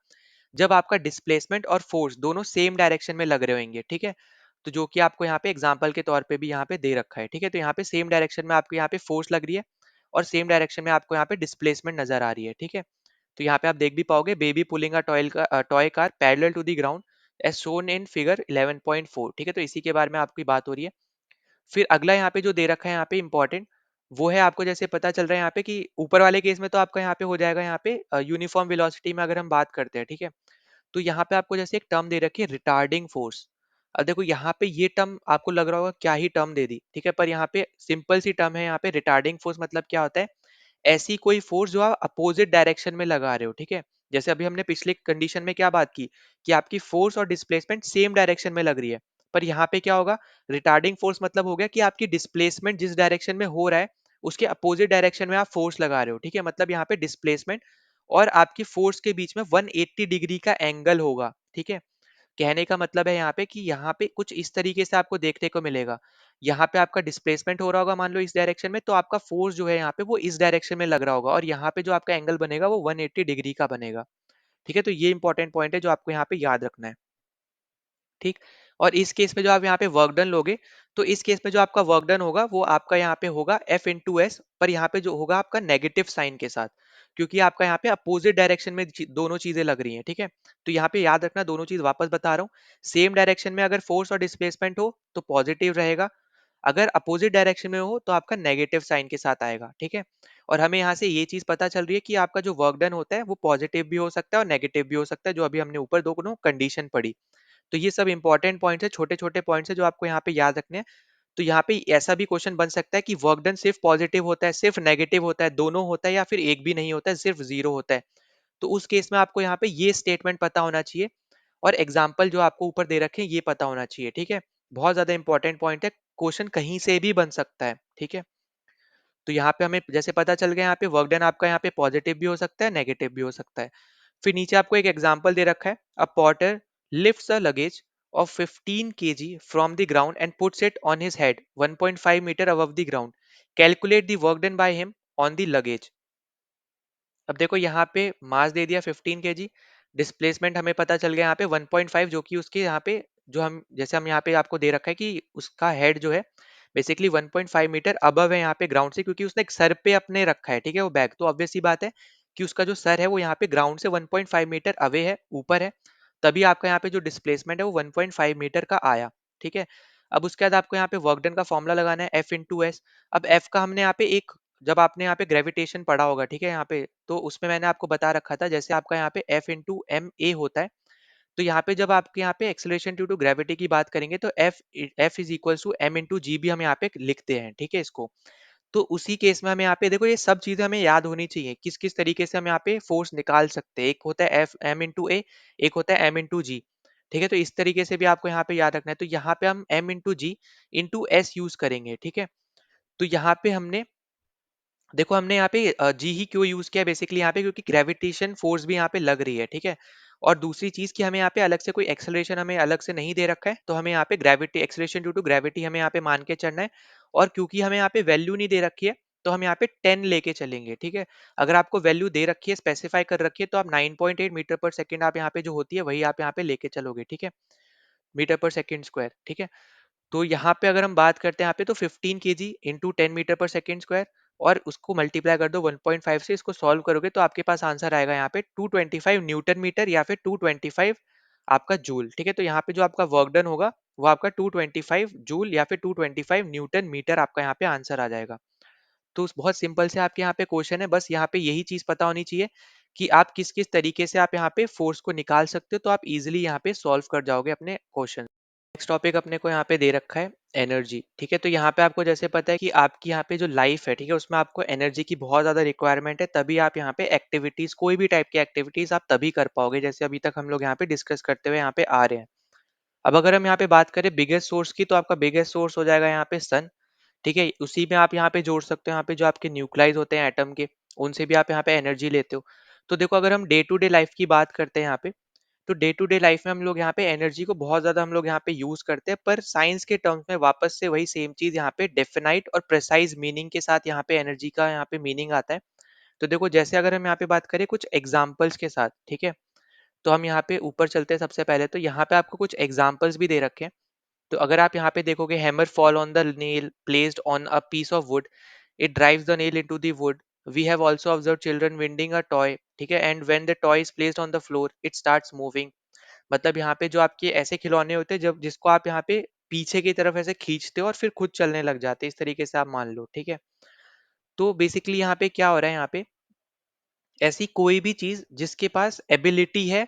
जब आपका डिस्प्लेसमेंट और फोर्स दोनों सेम डायरेक्शन में लग रहे होंगे, ठीक है. तो जो कि आपको यहाँ पे एग्जांपल के तौर पे भी यहाँ पे दे रखा है, ठीक है. तो यहाँ पे सेम डायरेक्शन में आपको यहाँ पे फोर्स लग रही है और सेम डायरेक्शन में आपको यहाँ पे डिस्प्लेसमेंट नजर आ रही है, ठीक है. तो यहाँ पे आप देख भी पाओगे, baby pulling a toy car parallel to the ground as shown in figure 11.4, ठीक है. तो इसी के बारे में आपकी बात हो रही है. फिर अगला यहाँ पे जो दे रखा है यहाँ पे इंपॉर्टेंट, वो है आपको जैसे पता चल रहा है यहाँ पे कि ऊपर वाले केस में तो आपका यहाँ पे हो जाएगा यहाँ पे यूनिफॉर्म वेलोसिटी में अगर हम बात करते हैं, ठीक है. तो यहाँ पे आपको जैसे एक टर्म दे रखी है रिटार्डिंग फोर्स. अब देखो यहाँ पे ये टर्म आपको लग रहा होगा क्या ही टर्म दे दी, ठीक है, पर यहाँ पे सिंपल सी टर्म है. यहाँ पे रिटार्डिंग फोर्स मतलब क्या होता है, ऐसी कोई फोर्स जो आप अपोजिट डायरेक्शन में लगा रहे हो, ठीक है. जैसे अभी हमने पिछले कंडीशन में क्या बात की कि आपकी फोर्स और डिस्प्लेसमेंट सेम डायरेक्शन में लग रही है, पर यहाँ पे क्या होगा, रिटार्डिंग फोर्स मतलब हो गया कि आपकी डिस्प्लेसमेंट जिस डायरेक्शन में हो रहा है उसके अपोजिट डायरेक्शन में आप फोर्स लगा रहे हो, ठीक है. मतलब यहाँ पे डिस्प्लेसमेंट और आपकी फोर्स के बीच में 180 डिग्री का एंगल होगा, ठीक है. कहने का मतलब है यहाँ पे कि यहाँ पे कुछ इस तरीके से आपको देखने को मिलेगा. यहाँ पे आपका डिस्प्लेसमेंट हो रहा होगा मान लो इस डायरेक्शन में, तो आपका फोर्स जो है यहाँ पे वो इस डायरेक्शन में लग रहा होगा, और यहाँ पे जो आपका एंगल बनेगा वो 180 डिग्री का बनेगा, ठीक है. तो ये इंपॉर्टेंट पॉइंट है जो आपको यहाँ पे याद रखना है, ठीक. और इस केस में जो आप यहाँ पे वर्क डन लोगे, तो इस केस में जो आपका वर्क डन होगा वो आपका यहाँ पे होगा F इंटू एस, पर यहाँ पे जो होगा आपका नेगेटिव साइन के साथ, क्योंकि आपका यहाँ पे अपोजिट डायरेक्शन में दोनों चीजें लग रही हैं, ठीक है. तो यहाँ पे याद रखना, दोनों चीज वापस बता रहा हूँ. सेम डायरेक्शन में अगर फोर्स और डिस्प्लेसमेंट हो तो पॉजिटिव रहेगा, अगर अपोजिट डायरेक्शन में हो तो आपका नेगेटिव साइन के साथ आएगा, ठीक है. और हमें यहाँ से ये चीज पता चल रही है कि आपका जो वर्क डन होता है वो पॉजिटिव भी हो सकता है और नेगेटिव भी हो सकता है, जो अभी हमने ऊपर दोनों कंडीशन पढ़ी. तो ये सब इंपॉर्टेंट पॉइंट्स है, छोटे छोटे पॉइंट्स है जो आपको यहाँ पे याद रखने हैं. तो यहाँ पे ऐसा भी क्वेश्चन बन सकता है कि वर्क डन सिर्फ पॉजिटिव होता है, सिर्फ नेगेटिव होता है, दोनों होता है, या फिर एक भी नहीं होता है, सिर्फ जीरो होता है. तो उस केस में आपको यहाँ पे ये स्टेटमेंट पता होना चाहिए, और एग्जाम्पल जो आपको ऊपर दे रखे हैं ये पता होना चाहिए, ठीक है. बहुत ज्यादा इंपॉर्टेंट पॉइंट है, क्वेश्चन कहीं से भी बन सकता है, ठीक है. तो यहाँ पे हमें जैसे पता चल गया यहाँ पे वर्क डन आपका यहाँ पे पॉजिटिव भी हो सकता है, नेगेटिव भी हो सकता है. फिर नीचे आपको एक एग्जांपल दे रखा है, a potter lifts a luggage of 15 kg from the ground and puts it on his head 1.5 meter above the ground. Calculate the work done by him on the luggage. अब देखो यहाँ पे मास दे दिया 15 केजी, डिस्प्लेसमेंट हमें पता चल गया यहाँ पे 1.5, जो कि उसके यहाँ पे जो हम जैसे हम यहाँ पे आपको दे रखा है कि उसका हेड जो है बेसिकली 1.5 मीटर अबव है यहाँ पे ग्राउंड से, क्योंकि उसने एक सर पे अपने रखा है, ठीक है, वो बैग. तो ऑब्वियस सी बात है कि उसका जो सर है वो यहाँ पे ग्राउंड से 1.5 मीटर अवे है, ऊपर है. तभी आपका यहाँ पे जो डिस्प्लेसमेंट है वो 1.5 मीटर का आया, ठीक है. अब उसके बाद आपको यहाँ पे वर्क डन का फॉर्मूला लगाना है F इंटू एस. अब F का हमने यहाँ पे एक, जब आपने यहाँ पे ग्रेविटेशन पढ़ा होगा, ठीक है, यहाँ पे तो उसमें मैंने आपको बता रखा था, जैसे आपका यहाँ पे F इंटू एम ए होता है, तो यहाँ पे जब आपके यहाँ पे एक्सेलरेशन ड्यू टू ग्रेविटी की बात करेंगे तो F is equals to m into g भी हम यहाँ पे लिखते हैं, ठीक है, इसको. तो उसी केस में हमें यहाँ पे देखो ये सब चीजें हमें याद होनी चाहिए, किस किस तरीके से हम यहाँ पे फोर्स निकाल सकते हैं. एक होता है एफ एम इंटू ए, एक होता है एम इंटू जी, ठीक है. तो इस तरीके से भी आपको यहाँ पे याद रखना है. तो यहाँ पे हम एम इंटू जी इंटू एस यूज करेंगे, ठीक है. तो यहाँ पे हमने देखो हमने यहाँ पे जी ही क्यों यूज किया बेसिकली यहाँ पे, क्योंकि ग्रेविटेशन फोर्स भी यहाँ पे लग रही है, ठीक है। और दूसरी चीज कि हमें यहाँ पे अलग से कोई एक्सेलरेशन हमें अलग से नहीं दे रखा है, तो हमें यहाँ पे gravity acceleration due to gravity हमें यहाँ पे मान के चलना है। और क्योंकि हमें यहाँ पे वैल्यू नहीं दे रखी है, तो हम यहाँ पे 10 लेके चलेंगे, ठीक है। अगर आपको वैल्यू दे रखी है, स्पेसिफाई कर रखी है, तो आप 9.8 मीटर पर सेकंड आप यहाँ पे जो होती है वही आप यहाँ पे लेके चलोगे, ठीक है। मीटर पर सेकंड स्क्वायर, ठीक है। तो यहाँ पे अगर हम बात करते हैं यहाँ पे, तो 15 KG into 10 metre per second square, और उसको मल्टीप्लाई कर दो 1.5 से, इसको सॉल्व करोगे तो आपके पास आंसर आएगा यहाँ पे 225 न्यूटन मीटर या फिर 225 आपका जूल, ठीक है। तो यहाँ पे जो आपका वर्क डन होगा वो आपका 225 जूल या फिर 225 न्यूटन मीटर आपका यहाँ पे आंसर आ जाएगा। तो बहुत सिंपल से आपके यहाँ पे क्वेश्चन है, बस यहाँ पे यही चीज पता होनी चाहिए कि आप किस किस तरीके से आप यहाँ पे फोर्स को निकाल सकते हो, तो आप इजिली यहाँ पे सॉल्व कर जाओगे अपने क्वेश्चन। नेक्स्ट टॉपिक अपने को यहाँ पे दे रखा है एनर्जी, ठीक है। तो यहाँ पे आपको जैसे पता है कि आपकी यहाँ पे जो लाइफ है, ठीक है, उसमें आपको एनर्जी की बहुत ज्यादा रिक्वायरमेंट है, तभी आप यहाँ पे एक्टिविटीज, कोई भी टाइप की एक्टिविटीज आप तभी कर पाओगे, जैसे अभी तक हम लोग यहाँ पे डिस्कस करते हुए यहाँ पे आ रहे हैं। अब अगर हम यहाँ पे बात करें बिगेस्ट सोर्स की, तो आपका बिगेस्ट सोर्स हो जाएगा यहाँ पे सन, ठीक है। उसी में आप यहाँ पे जोड़ सकते हो यहाँ पे जो आपके न्यूक्लाइज होते हैं एटम के, उनसे भी आप यहाँ पे एनर्जी लेते हो। तो देखो अगर हम डे टू डे लाइफ की बात करते हैं यहाँ पे, तो डे टू डे लाइफ में हम लोग यहाँ पे एनर्जी को बहुत ज्यादा हम लोग यहाँ पे यूज करते हैं, पर साइंस के टर्म्स में वापस से वही सेम चीज यहाँ पे डेफिनाइट और प्रिसाइज मीनिंग के साथ यहाँ पे एनर्जी का यहाँ पे मीनिंग आता है। तो देखो जैसे अगर हम यहाँ पे बात करें कुछ एग्जाम्पल्स के साथ, ठीक है, तो हम यहाँ पे ऊपर चलते हैं। सबसे पहले तो यहाँ पे आपको कुछ एग्जाम्पल्स भी दे रखे हैं। तो अगर आप यहाँ पे देखोगे, hammer fall on the nail placed on a piece of wood, it drives the nail into the wood. We have also observe children winding a toy, ठीक है, and when the toy is placed on the floor it starts moving. मतलब यहाँ पे जो आपके ऐसे खिलौने होते हैं जब जिसको आप यहाँ पे पीछे की तरफ ऐसे खींचते हो और फिर खुद चलने लग जाते हैं, इस तरीके से आप मान लो, ठीक है। तो बेसिकली यहाँ पे क्या हो रहा है, यहाँ पे ऐसी कोई भी चीज जिसके पास एबिलिटी है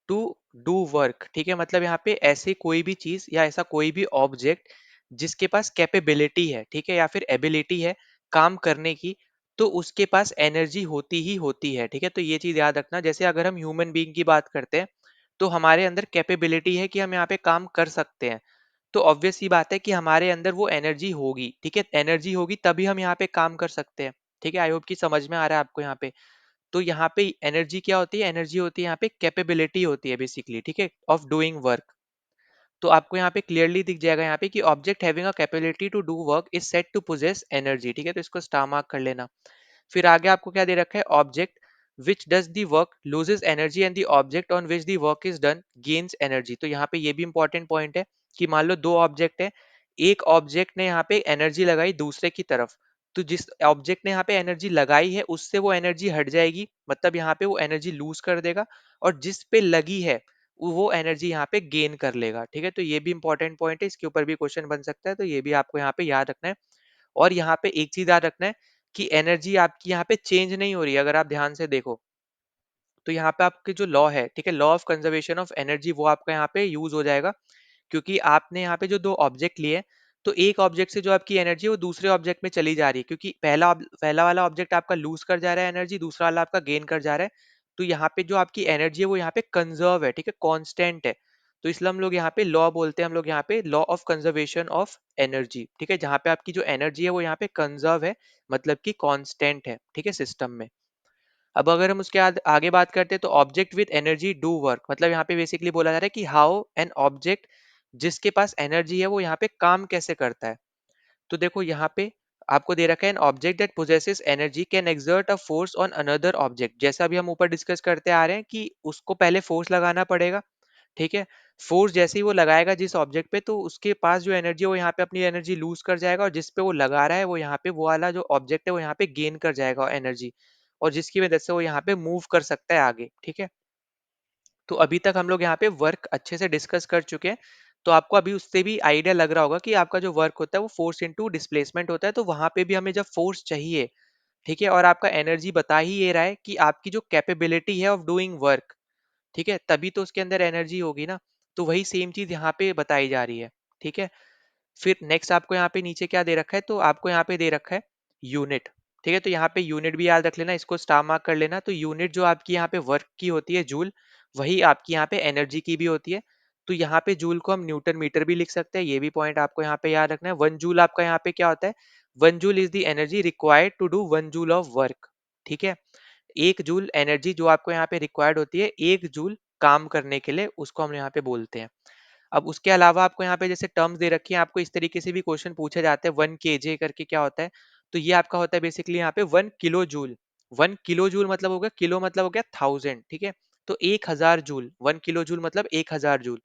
टू डू वर्क, ठीक है, मतलब यहाँ पे ऐसे कोई भी चीज या ऐसा कोई भी ऑब्जेक्ट जिसके पास कैपेबिलिटी है, ठीक है, या फिर एबिलिटी है काम करने की, तो उसके पास एनर्जी होती ही होती है, ठीक है। तो ये चीज याद रखना, जैसे अगर हम ह्यूमन बीइंग की बात करते हैं, तो हमारे अंदर कैपेबिलिटी है कि हम यहाँ पे काम कर सकते हैं, तो ऑब्वियस सी बात है कि हमारे अंदर वो एनर्जी होगी, ठीक है। एनर्जी होगी तभी हम यहाँ पे काम कर सकते हैं, ठीक है। आई होप कि समझ में आ रहा है आपको यहाँ पे। तो यहाँ पे एनर्जी क्या होती है, एनर्जी होती है यहाँ पे कैपेबिलिटी होती है बेसिकली, ठीक है, ऑफ डूइंग वर्क। तो आपको यहाँ पे क्लियरली दिख जाएगा यहाँ पे कि object having a capability to do work is said to possess energy, ठीक है। तो इसको स्टार मार्क कर लेना। फिर आगे आपको क्या दे रखा है, object which does the work loses energy and the object on which the work is done gains energy. तो यहाँ पे ये भी इंपॉर्टेंट पॉइंट है कि मान लो दो ऑब्जेक्ट है, एक ऑब्जेक्ट ने यहाँ पे एनर्जी लगाई दूसरे की तरफ, तो जिस ऑब्जेक्ट ने यहाँ पे एनर्जी लगाई है उससे वो एनर्जी हट जाएगी, मतलब यहाँ पे वो एनर्जी लूज कर देगा, और जिस पे लगी है वो एनर्जी यहाँ पे गेन कर लेगा, ठीक है। तो ये भी इंपॉर्टेंट पॉइंट है, इसके ऊपर भी क्वेश्चन बन सकता है, तो ये भी आपको यहाँ पे याद रखना है। और यहाँ पे एक चीज याद रखना है कि एनर्जी आपकी यहाँ पे चेंज नहीं हो रही है, अगर आप ध्यान से देखो तो यहाँ पे आपके जो लॉ है, ठीक है, law of conservation of energy, वो आपका यहाँ पे यूज हो जाएगा। क्योंकि आपने यहाँ पे जो दो ऑब्जेक्ट लिए, तो एक ऑब्जेक्ट से जो आपकी एनर्जी है वो दूसरे ऑब्जेक्ट में चली जा रही है, क्योंकि पहला वाला ऑब्जेक्ट आपका लूज कर जा रहा है एनर्जी, दूसरा वाला आपका गेन कर जा रहा है। तो यहाँ पे जो आपकी एनर्जी है वो यहाँ पे कंजर्व है, ठीक है, कांस्टेंट है। तो इसलिए हम लोग यहाँ पे लॉ बोलते हैं, हम लोग यहाँ पे law of conservation of energy, ठीक है, जहाँ पे आपकी जो एनर्जी है वो यहाँ पे कंजर्व है, मतलब कि कांस्टेंट है, ठीक है, सिस्टम में। अब अगर हम उसके आगे बात करते हैं, तो object with energy do work, मतलब यहाँ पे बेसिकली बोला जा रहा है कि हाउ एन ऑब्जेक्ट जिसके पास एनर्जी है वो यहाँ पे काम कैसे करता है। तो देखो यहाँ पे आपको दे रखा है, an object that possesses energy can exert a force on another object. जैसा अभी हम ऊपर डिस्कस करते आ रहे हैं कि उसको पहले फोर्स लगाना पड़ेगा, ठीक है। फोर्स जैसे ही वो लगाएगा जिस ऑब्जेक्ट पे, तो उसके पास जो एनर्जी है वो यहाँ पे अपनी एनर्जी लूज कर जाएगा, और जिस पे वो लगा रहा है वो यहाँ पे वो वाला जो ऑब्जेक्ट है वो यहाँ पे गेन कर जाएगा एनर्जी, और जिसकी वजह से वो यहाँ पे मूव कर सकता है आगे, ठीक है। तो अभी तक हम लोग यहाँ पे वर्क अच्छे से डिस्कस कर चुके हैं। तो आपको अभी उससे भी आइडिया लग रहा होगा कि आपका जो वर्क होता है वो फोर्स इनटू डिस्प्लेसमेंट होता है, तो वहां पे भी हमें जब फोर्स चाहिए, ठीक है, और आपका एनर्जी बता ही ये रहा है कि आपकी जो कैपेबिलिटी है ऑफ डूइंग वर्क, ठीक है, तभी तो उसके अंदर एनर्जी होगी ना। तो वही सेम चीज यहाँ पे बताई जा रही है, ठीक है। फिर नेक्स्ट आपको यहाँ पे नीचे क्या दे रखा है, तो आपको यहाँ पे दे रखा है यूनिट, ठीक है। तो यहाँ पे यूनिट भी याद रख लेना, इसको स्टार मार्क कर लेना। तो यूनिट जो आपकी यहाँ पे वर्क की होती है जूल, वही आपकी यहाँ पे एनर्जी की भी होती है। तो यहाँ पे जूल को हम न्यूटन मीटर भी लिख सकते हैं, ये भी पॉइंट आपको यहाँ पे याद रखना है। 1 जूल आपका यहाँ पे क्या होता है, 1 joule is the energy required to do 1 joule of work. ठीक है, 1 जूल एनर्जी जो आपको यहाँ पे रिक्वायर्ड होती है 1 जूल काम करने के लिए, उसको हम यहाँ पे बोलते हैं। अब उसके अलावा आपको यहाँ पे जैसे टर्म्स दे रखी हैं, आपको इस तरीके से भी क्वेश्चन पूछे जाते हैं, 1 केजे करके क्या होता है, तो ये आपका होता है बेसिकली यहाँ पे 1 किलो जूल। 1 किलो जूल मतलब हो गया, किलो मतलब हो गया 1000, ठीक है, तो 1000 जूल, 1 किलो जूल मतलब 1000 जूल।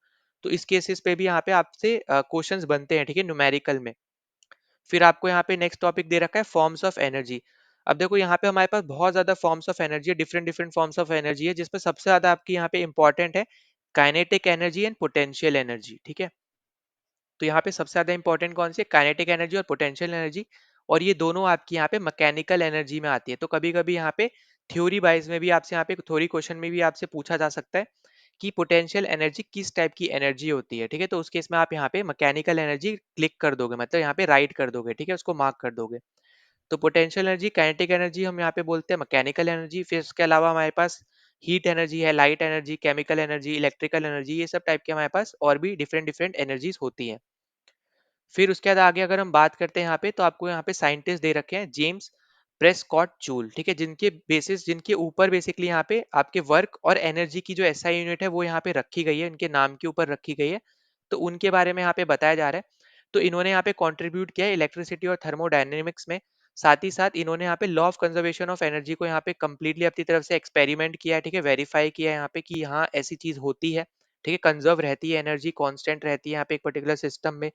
तो इस केसेस पे भी यहाँ पे आपसे क्वेश्चंस बनते हैं, ठीक है, न्यूमेरिकल में। फिर आपको यहाँ पे नेक्स्ट टॉपिक दे रखा है फॉर्म्स ऑफ एनर्जी। अब देखो यहाँ पे हमारे पास बहुत ज्यादा फॉर्म्स ऑफ एनर्जी है, different different forms of energy है, जिसमें सबसे ज्यादा आपकी यहाँ पे इंपॉर्टेंट है kinetic energy and potential energy. ठीक है, तो यहाँ पे सबसे ज्यादा इंपॉर्टेंट कौन सी है, काइनेटिक एनर्जी और पोटेंशियल एनर्जी, और ये दोनों आपकी यहाँ पे मैकेनिकल एनर्जी में आती है। तो कभी कभी यहाँ पे थ्योरी वाइज में भी आपसे यहाँ पे थ्योरी क्वेश्चन में भी आपसे पूछा जा सकता है कि पोटेंशियल एनर्जी किस टाइप की एनर्जी होती है। ठीक है, तो उस केस में आप यहाँ पे मैकेनिकल एनर्जी क्लिक कर दोगे, मतलब यहाँ पे राइट कर दोगे, ठीक है, उसको मार्क कर दोगे। तो पोटेंशियल एनर्जी, काइनेटिक एनर्जी हम यहाँ पे बोलते हैं मैकेनिकल एनर्जी। फिर उसके अलावा हमारे पास हीट एनर्जी है, light energy, chemical energy, electrical energy, ये सब टाइप के हमारे पास और भी डिफरेंट डिफरेंट एनर्जीज होती हैं। फिर उसके बाद आगे अगर हम बात करते हैं यहाँ पे, तो आपको यहाँ पे साइंटिस्ट दे रखे हैं जेम्स प्रेस्कॉट जूल, ठीक है, जिनके बेसिस, जिनके ऊपर बेसिकली यहाँ पे आपके वर्क और एनर्जी की जो एसआई यूनिट है वो यहाँ पे रखी गई है, इनके नाम के ऊपर रखी गई है। तो उनके बारे में यहाँ पे बताया जा रहा है। तो इन्होंने यहाँ पे कंट्रीब्यूट किया है इलेक्ट्रिसिटी और थर्मोडायनेमिक्स में। साथ ही साथ इन्होंने यहाँ पे law of conservation of energy को यहाँ पे कंप्लीटली अपनी तरफ से एक्सपेरिमेंट किया है, ठीक है, वेरीफाई किया है यहाँ पे कि हाँ ऐसी चीज होती है, ठीक है, कंजर्व रहती है एनर्जी, कांस्टेंट रहती है यहाँ पे एक पर्टिकुलर सिस्टम में।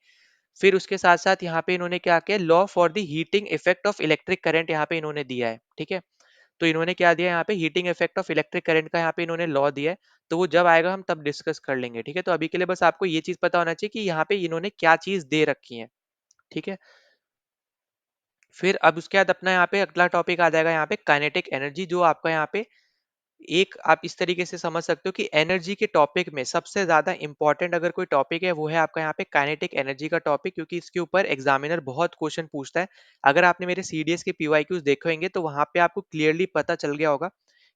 फिर उसके साथ साथ यहाँ पे इन्होंने क्या किया, law for the heating effect of electric current यहाँ पे इन्होंने दिया है। ठीक है, तो इन्होंने क्या दिया यहाँ पे, heating effect of electric current का यहाँ पे इन्होंने लॉ दिया है। तो वो जब आएगा हम तब डिस्कस कर लेंगे। ठीक है, तो अभी के लिए बस आपको ये चीज पता होना चाहिए कि यहाँ पे इन्होंने क्या चीज दे रखी है। ठीक है, फिर अब उसके बाद अपना यहाँ पे अगला टॉपिक आ जाएगा यहाँ पे काइनेटिक एनर्जी, जो आपका यहाँ पे एक आप इस तरीके से समझ सकते हो कि एनर्जी के टॉपिक में सबसे ज्यादा इंपॉर्टेंट अगर कोई टॉपिक है वो है आपका यहाँ पे काइनेटिक एनर्जी का टॉपिक, क्योंकि इसके ऊपर एग्जामिनर बहुत क्वेश्चन पूछता है। अगर आपने मेरे सीडीएस के पीवाईक्यूज देखे होंगे तो वहां पे आपको क्लियरली पता चल गया होगा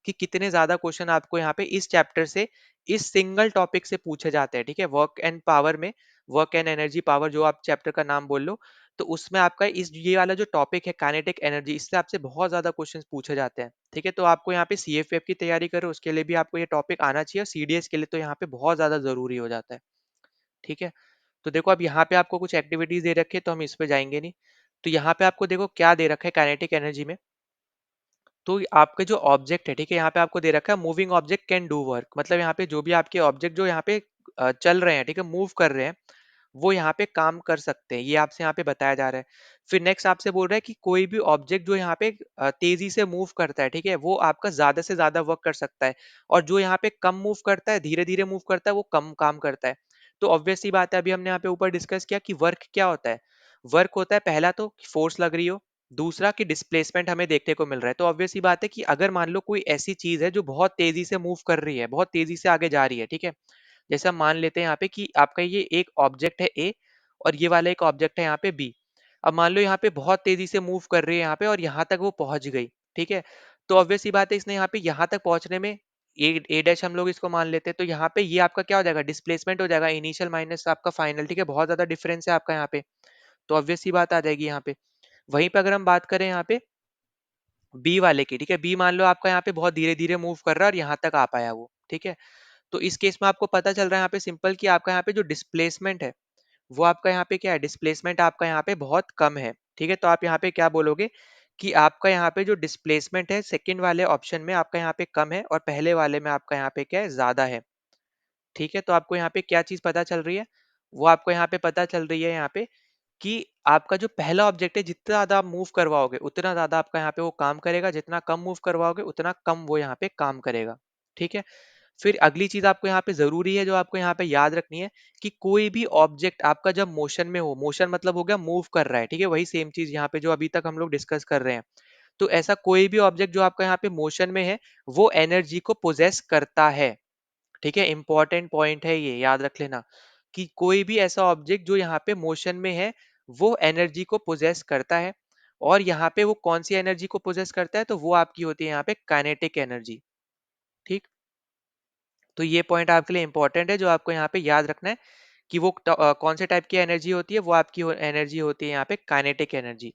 कि कितने ज्यादा क्वेश्चन आपको यहाँ पे इस चैप्टर से, इस सिंगल टॉपिक से पूछे जाते हैं। ठीक है, वर्क एंड पावर में, वर्क एंड एनर्जी पावर जो आप चैप्टर का नाम बोल लो, तो उसमें आपका इस ये वाला जो टॉपिक है काइनेटिक एनर्जी, इससे आपसे बहुत ज्यादा क्वेश्चंस पूछे जाते हैं। ठीक है, तो आपको यहाँ पे सीएफएफ की तैयारी करो उसके लिए भी आपको ये टॉपिक आना चाहिए, और सीडीएस के लिए तो यहाँ पे बहुत ज्यादा जरूरी हो जाता है। ठीक है, तो देखो अब यहाँ पे आपको कुछ एक्टिविटीज दे रखे हैं, तो हम इस पे जाएंगे नहीं। तो यहाँ पे आपको देखो क्या दे रखा है काइनेटिक एनर्जी में। तो आपके जो ऑब्जेक्ट है, ठीक है, यहाँ पे आपको दे रखा है moving object can do work, मतलब यहाँ पे जो भी आपके ऑब्जेक्ट जो यहाँ पे चल रहे हैं, ठीक है, मूव कर रहे हैं, वो यहाँ पे काम कर सकते हैं, ये आपसे यहाँ पे बताया जा रहा है। फिर नेक्स्ट आपसे बोल रहा है कि कोई भी ऑब्जेक्ट जो यहाँ पे तेजी से मूव करता है, ठीक है, वो आपका ज्यादा से ज्यादा वर्क कर सकता है, और जो यहाँ पे कम मूव करता है, धीरे धीरे मूव करता है, वो कम काम करता है। तो ऑब्वियस सी बात है, अभी हमने यहाँ पे ऊपर डिस्कस किया कि वर्क क्या होता है। वर्क होता है पहला तो फोर्स लग रही हो, दूसरा कि डिस्प्लेसमेंट हमें देखने को मिल रहा है। तो ऑब्वियस सी बात है कि अगर मान लो कोई ऐसी चीज है जो बहुत तेजी से मूव कर रही है, बहुत तेजी से आगे जा रही है, ठीक है, जैसे हम मान लेते हैं यहाँ पे कि आपका ये एक ऑब्जेक्ट है ए, और ये वाला एक ऑब्जेक्ट है यहाँ पे बी। अब मान लो यहाँ पे बहुत तेजी से मूव कर रही है यहाँ पे, और यहाँ तक वो पहुंच गई। ठीक है, तो ऑब्वियस सी बात है इसने यहाँ पे यहाँ तक पहुंचने में ए डैश हम लोग इसको मान लेते हैं, तो यहाँ पे ये आपका क्या हो जाएगा, डिस्प्लेसमेंट हो जाएगा, इनिशियल माइनस आपका फाइनल। ठीक है, बहुत ज्यादा डिफरेंस है आपका यहाँ पे, तो ऑब्वियस सी बात आ जाएगी यहाँ पे। वहीं पे अगर हम बात करें यहाँ पे बी वाले की, ठीक है, बी मान लो आपका यहाँ पे बहुत धीरे धीरे मूव कर रहा है और यहाँ तक आ पाया वो। ठीक है, तो इस केस में आपको पता चल रहा है यहाँ पे सिंपल कि आपका यहाँ पे जो डिस्प्लेसमेंट है, वो आपका यहाँ पे क्या है, डिस्प्लेसमेंट आपका यहाँ पे बहुत कम है। ठीक है, तो आप यहाँ पे क्या बोलोगे कि आपका यहाँ पे जो डिस्प्लेसमेंट है सेकंड वाले ऑप्शन में आपका यहाँ पे कम है, और पहले वाले में आपका यहाँ पे क्या है, ज्यादा है। ठीक है, तो आपको यहाँ पे क्या चीज पता चल रही है, वो आपको यहाँ पे पता चल रही है यहाँ पे कि आपका जो पहला ऑब्जेक्ट है, जितना ज्यादा आप मूव करवाओगे उतना ज्यादा आपका यहाँ पे वो काम करेगा, जितना कम मूव करवाओगे उतना कम वो यहाँ पे काम करेगा। ठीक है, फिर अगली चीज आपको यहाँ पे जरूरी है, जो आपको यहाँ पे याद रखनी है, कि कोई भी ऑब्जेक्ट आपका जब मोशन में हो, मोशन मतलब हो गया मूव कर रहा है, ठीक है, वही सेम चीज यहाँ पे जो अभी तक हम लोग डिस्कस कर रहे हैं। तो ऐसा कोई भी ऑब्जेक्ट जो आपका यहाँ पे मोशन में है, वो एनर्जी को पोजेस करता है। ठीक है, इंपॉर्टेंट पॉइंट है ये, याद रख लेना कि कोई भी ऐसा ऑब्जेक्ट जो यहाँ पे मोशन में है, वो एनर्जी को पोजेस करता है। और यहाँ पे वो कौन सी एनर्जी को पोजेस करता है, तो वो आपकी होती है यहाँ पे काइनेटिक एनर्जी। ठीक, तो ये पॉइंट आपके लिए इंपॉर्टेंट है, जो आपको यहाँ पे याद रखना है कि वो कौन से टाइप की एनर्जी होती है, वो आपकी एनर्जी होती है यहाँ पे काइनेटिक एनर्जी।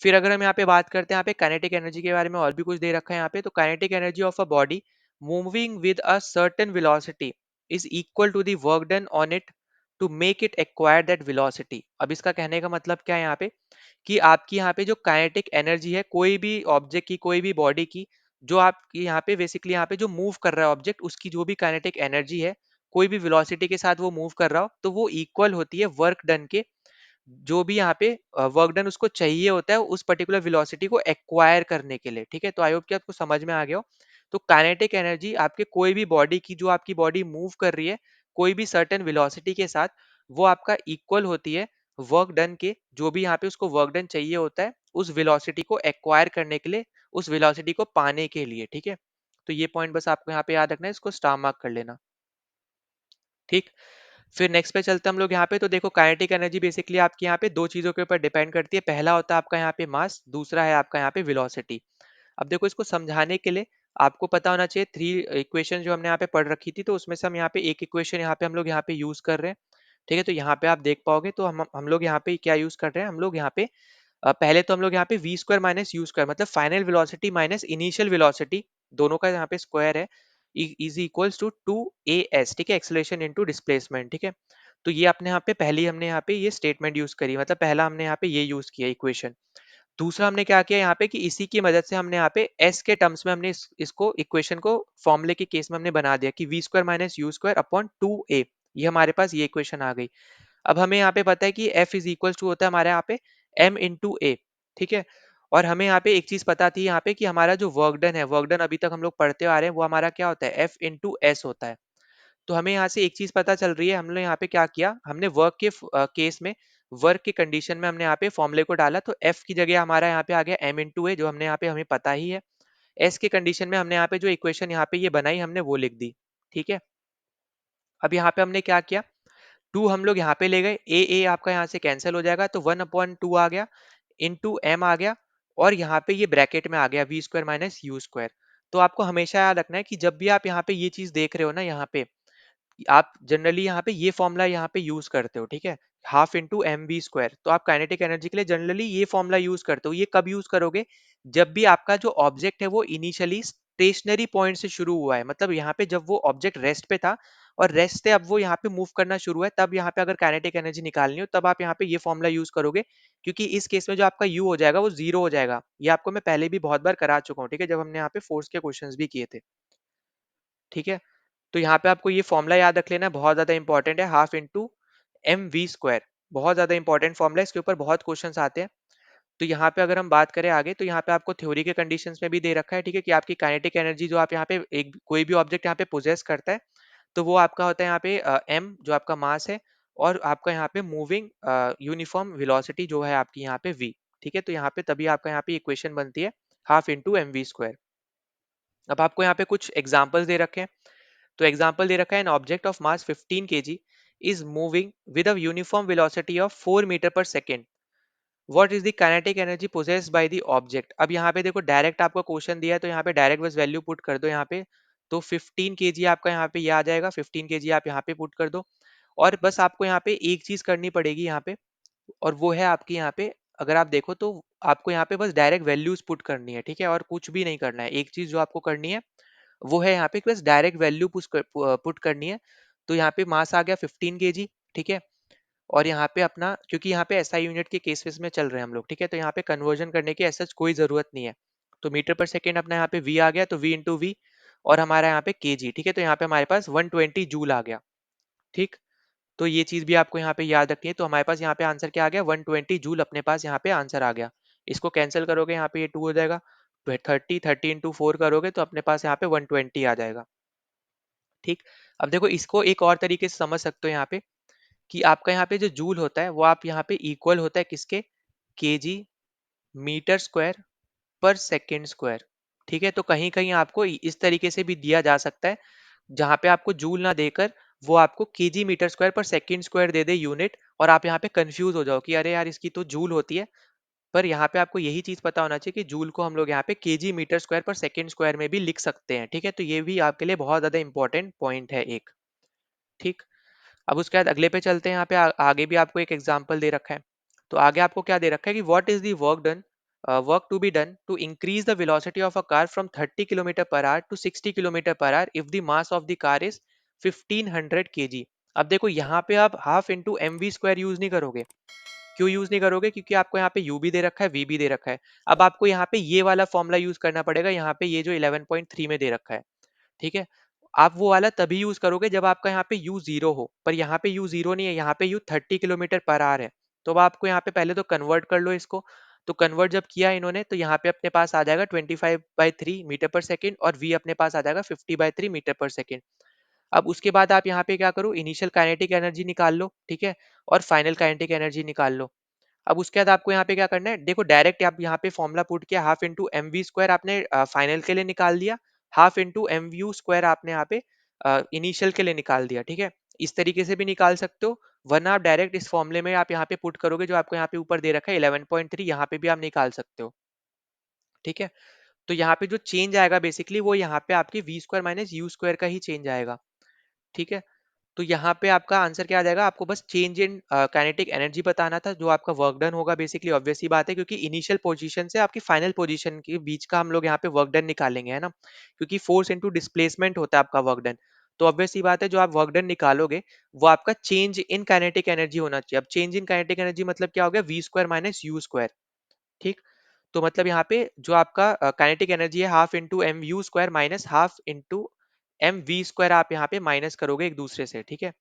फिर अगर हम यहाँ पे बात करते हैं यहाँ पे काइनेटिक एनर्जी के बारे में, और भी कुछ दे रखा है यहाँ पे, तो kinetic energy of a body moving with a certain velocity is equal to the work done on it to make it acquire that velocity. अब इसका कहने का मतलब क्या है यहाँ पे, कि आपकी यहाँ पे जो काइनेटिक एनर्जी है कोई भी ऑब्जेक्ट की, कोई भी बॉडी की, जो आपकी यहाँ पे बेसिकली यहाँ पे जो मूव कर रहा है ऑब्जेक्ट, उसकी जो भी काइनेटिक एनर्जी है कोई भी वेलोसिटी के साथ वो मूव कर रहा हो, तो वो इक्वल होती है वर्क डन के, जो भी यहाँ पे वर्क डन उसको चाहिए होता है उस पर्टिकुलर वेलोसिटी को एक्वायर करने के लिए। ठीक है, तो आई होप कि आपको समझ में आ गया हो। तो काइनेटिक एनर्जी आपके कोई भी बॉडी की, जो आपकी बॉडी मूव कर रही है कोई भी सर्टेन वेलोसिटी के साथ, वो आपका इक्वल होती है वर्क डन के, जो भी यहाँ पे उसको वर्क डन चाहिए होता है उस वेलोसिटी को एक्वायर करने के लिए, उस वेलोसिटी को पाने के लिए। ठीक है, तो ये पॉइंट बस आपको यहाँ पे याद रखना है, इसको स्टार मार्क कर लेना। ठीक, फिर नेक्स्ट पे चलते हैं हम लोग यहाँ पे। तो देखो काइनेटिक एनर्जी बेसिकली आपकी यहाँ पे दो चीजों के ऊपर डिपेंड करती है। पहला होता है आपका यहाँ पे मास, दूसरा है आपका यहाँ पे वेलोसिटी। अब देखो इसको समझाने के लिए आपको पता होना चाहिए थ्री इक्वेशन जो हमने यहाँ पे पढ़ रखी थी, तो उसमें से हम यहाँ पे एक इक्वेशन यहाँ पे हम लोग यहाँ पे यूज कर रहे हैं। ठीक है, तो यहाँ पे आप देख पाओगे, तो हम लोग यहाँ पे क्या यूज कर रहे हैं, हम लोग यहाँ पे पहले तो हम लोग यहाँ पे v square minus u square, मतलब final velocity minus initial velocity, दोनों का यहाँ पे स्क्वायर है, इज इक्वल्स टू 2as। ठीक है, एक्सेलरेशन इनटू डिस्प्लेसमेंट। ठीक है, तो ये अपने यहाँ पे पहली हमने यहाँ पे ये स्टेटमेंट यूज करी, मतलब पहला हमने यहाँ पे ये यूज किया इक्वेशन। दूसरा हमने क्या किया यहाँ पे, कि इसी की मदद से हमने यहाँ पे s के टर्म्स में हमने इसको इक्वेशन को फॉर्मूले के केस में हमने बना दिया कि v square minus u square upon 2a। ये हमारे पास ये इक्वेशन आ गई। अब हमें यहाँ पे पता है कि F इज इक्वल टू होता है हमारे यहाँ पे m इंटू ए। ठीक है, और हमें यहाँ पे एक चीज पता थी यहाँ पे, कि हमारा जो वर्क डन है, वर्क डन अभी तक हम लोग पढ़ते आ रहे हैं, वो हमारा क्या होता है, F इंटू एस होता है। तो हमें यहाँ से एक चीज पता चल रही है, हमने यहाँ पे क्या किया, हमने वर्क के केस में, वर्क के कंडीशन में हमने यहाँ पे फॉर्मूले को डाला, तो F की जगह हमारा यहाँ पे आ गया m इंटू ए, जो हमने यहाँ पे हमें पता ही है। S के कंडीशन में हमने यहाँ पे जो इक्वेशन यहाँ पे ये बनाई, हमने वो लिख दी। ठीक है, अब यहाँ पे हमने क्या किया, टू हम लोग यहाँ पे ले गए, ए आपका यहाँ से कैंसिल हो जाएगा, तो 1/2 आ गया, इंटू एम आ गया, और यहाँ पे ये ब्रैकेट में आ गया v square minus u square. तो आपको हमेशा याद रखना है कि जब भी आप यहाँ पे ये चीज देख रहे हो ना, यहाँ पे आप जनरली यहाँ पे ये फॉर्मूला यहाँ पे यूज करते हो। ठीक है, half into m v square, तो आप काइनेटिक एनर्जी के लिए जनरली ये फॉर्मूला यूज करते हो। ये कब यूज करोगे, जब भी आपका जो ऑब्जेक्ट है वो इनिशियली स्टेशनरी पॉइंट से शुरू हुआ है, मतलब यहाँ पे जब वो ऑब्जेक्ट रेस्ट पे था और रेस्ट से अब वो यहाँ पे मूव करना शुरू है, तब यहाँ पे अगर काइनेटिक एनर्जी निकालनी हो तब आप यहाँ पे ये फॉर्मूला यूज करोगे, क्योंकि इस केस में जो आपका यू हो जाएगा वो जीरो हो जाएगा। ये आपको मैं पहले भी बहुत बार करा चुका हूँ। ठीक है, जब हमने यहाँ पे फोर्स के क्वेश्चंस भी किए थे। ठीक है, तो यहाँ पे आपको ये फॉर्मूला याद रख लेना, बहुत ज्यादा इंपॉर्टेंट है, half into m v square, बहुत ज्यादा इंपॉर्टेंट फॉर्मूला है, इसके ऊपर बहुत क्वेश्चंस आते हैं। तो यहाँ पे अगर हम बात करें आगे, तो यहाँ पे आपको थ्योरी के कंडीशंस में भी दे रखा है। ठीक है, कि आपकी काइनेटिक एनर्जी जो आप यहाँ पे एक कोई भी ऑब्जेक्ट यहाँ पे पोजेस करता है, तो वो आपका होता है यहाँ पे एम, जो आपका मास है, और आपका यहाँ पे मूविंग यूनिफॉर्म वेलोसिटी जो है आपकी यहाँ पे वी। ठीक है, तो यहाँ पे तभी आपका यहाँ पे इक्वेशन बनती है half into m v square. अब आपको यहाँ पे कुछ एग्जाम्पल्स दे रखे हैं। तो एग्जाम्पल दे रखा है, an object of mass 15 kg is moving with a uniform velocity of 4 metre per second, what is the kinetic energy possessed by the object. अब यहाँ पे देखो डायरेक्ट आपको क्वेश्चन दिया है, तो यहाँ पे डायरेक्ट बस वैल्यू पुट कर दो यहाँ पे। तो 15 kg आपका यहाँ पे ये आ जाएगा, 15 kg आप यहाँ पे पुट कर दो, और बस आपको यहाँ पे एक चीज करनी पड़ेगी यहाँ पे, और वो है आपकी यहाँ पे, अगर आप देखो तो आपको यहाँ पे बस डायरेक्ट वैल्यूज पुट करनी है। ठीक है, और कुछ भी नहीं करना है, एक चीज जो आपको करनी है वो है यहाँ पे बस डायरेक्ट वैल्यू पुट करनी है। तो यहाँ पे मास आ गया 15 kg। ठीक है, और यहाँ पे अपना, क्योंकि यहाँ पे एसआई यूनिट के केसेस में चल रहे हैं हम लोग, ठीक है, तो यहाँ पे कन्वर्जन करने की ऐसा कोई जरूरत नहीं है। तो मीटर पर सेकेंड अपना यहाँ पे वी आ गया, तो वी इंटू वी, और हमारा यहाँ पे केजी। ठीक है, तो यहाँ पे हमारे पास 120 जूल आ गया। ठीक, तो ये चीज भी आपको यहाँ पे याद रखनी है। तो हमारे पास यहाँ पे आंसर क्या आ गया, 120 जूल अपने पास यहाँ पे आंसर आ गया। इसको कैंसिल करोगे यहाँ पे ये 2 हो जाएगा, 30 इंटू 4 करोगे तो अपने पास यहाँ पे 120 आ जाएगा। ठीक, अब देखो इसको एक और तरीके से समझ सकते हो यहाँ पे, कि आपका यहाँ पे जो जूल होता है वो आप यहाँ पे इक्वल होता है किसके, केजी मीटर स्क्वायर पर सेकेंड स्क्वायर। ठीक है, तो कहीं कहीं आपको इस तरीके से भी दिया जा सकता है, जहां पे आपको जूल ना देकर वो आपको केजी मीटर स्क्वायर पर सेकेंड स्क्वायर दे दे यूनिट, और आप यहाँ पे कंफ्यूज हो जाओ कि अरे यार इसकी तो जूल होती है। पर यहाँ पे आपको यही चीज पता होना चाहिए कि जूल को हम लोग यहाँ पे केजी मीटर स्क्वायर पर सेकेंड स्क्वायर में भी लिख सकते हैं। ठीक है, तो ये भी आपके लिए बहुत ज्यादा इंपॉर्टेंट पॉइंट है एक। ठीक, अब उसके बाद अगले पे चलते हैं। यहाँ पे आगे भी आपको एक एग्जांपल दे रखा है। तो आगे आपको क्या दे रखा है, कि what is the work done work to be done to increase the velocity of a car from 30 kilometer per hour to 60 kilometer per hour if the mass of the car is 1500 kg। अब देखो यहाँ पे आप half into m v square use नहीं करोगे। क्यों use नहीं करोगे? क्योंकि आपको यहाँ पे u भी दे रखा है, v भी दे रखा है। अब आपको यहाँ पे ये वाला फॉर्मूला यूज करना पड़ेगा, यहाँ पे ये जो 11.3 में दे रखा है। ठीक है, आप वो वाला तभी यूज करोगे जब आपका यहाँ पे u जीरो हो, पर यहाँ पे u जीरो नहीं है, यहाँ पे u 30 किलोमीटर पर आवर है। तो अब आपको यहाँ पे पहले तो कन्वर्ट कर लो इसको। तो कन्वर्ट जब किया इन्होंने तो यहाँ पे अपने पास आ जाएगा 25/3 मीटर पर सेकेंड और v अपने पास आ जाएगा 50/3 मीटर पर सेकेंड। अब उसके बाद आप यहाँ पे क्या करो, इनिशियल काइनेटिक एनर्जी निकाल लो, ठीक है, और फाइनल काइनेटिक एनर्जी निकाल लो। अब उसके बाद आपको यहाँ पे क्या करना है, देखो डायरेक्ट आप यहाँ पे फॉर्मूला पुट किया, half into m v square आपने फाइनल के लिए निकाल दिया, half into m u square आपने यहाँ पे इनिशियल के लिए निकाल दिया। ठीक है, इस तरीके से भी निकाल सकते हो, वरना आप डायरेक्ट इस फॉर्मूले में आप यहाँ पे पुट करोगे जो आपको यहाँ पे ऊपर दे रखा है 11.3, यहाँ पे भी आप निकाल सकते हो। ठीक है, तो यहाँ पे जो चेंज आएगा बेसिकली वो यहाँ पे आपकी v square minus u square का ही चेंज आएगा। ठीक है, तो यहाँ पे आपका आंसर क्या आ जाएगा, आपको बस चेंज इन काइनेटिक एनर्जी बताना था, जो आपका वर्क डन होगा बेसिकली, ऑब्वियस सी बात है, क्योंकि इनिशियल पोजीशन से आपकी फाइनल पोजीशन के बीच का हम लोग यहाँ पे वर्क डन निकालेंगे, है ना, क्योंकि फोर्स इनटू डिस्प्लेसमेंट होता है आपका वर्क डन। तो ऑब्वियस सी बात है, जो आप वर्क डन निकालोगे वो आपका चेंज इन काइनेटिक एनर्जी होना चाहिए। अब चेंज इन काइनेटिक एनर्जी मतलब क्या हो गया, v square minus u square. ठीक, तो मतलब यहाँ पे जो आपका काइनेटिक एनर्जी है half into m u square minus half into m v square, आप यहाँ पे माइनस करोगे एक दूसरे से। ठीक है,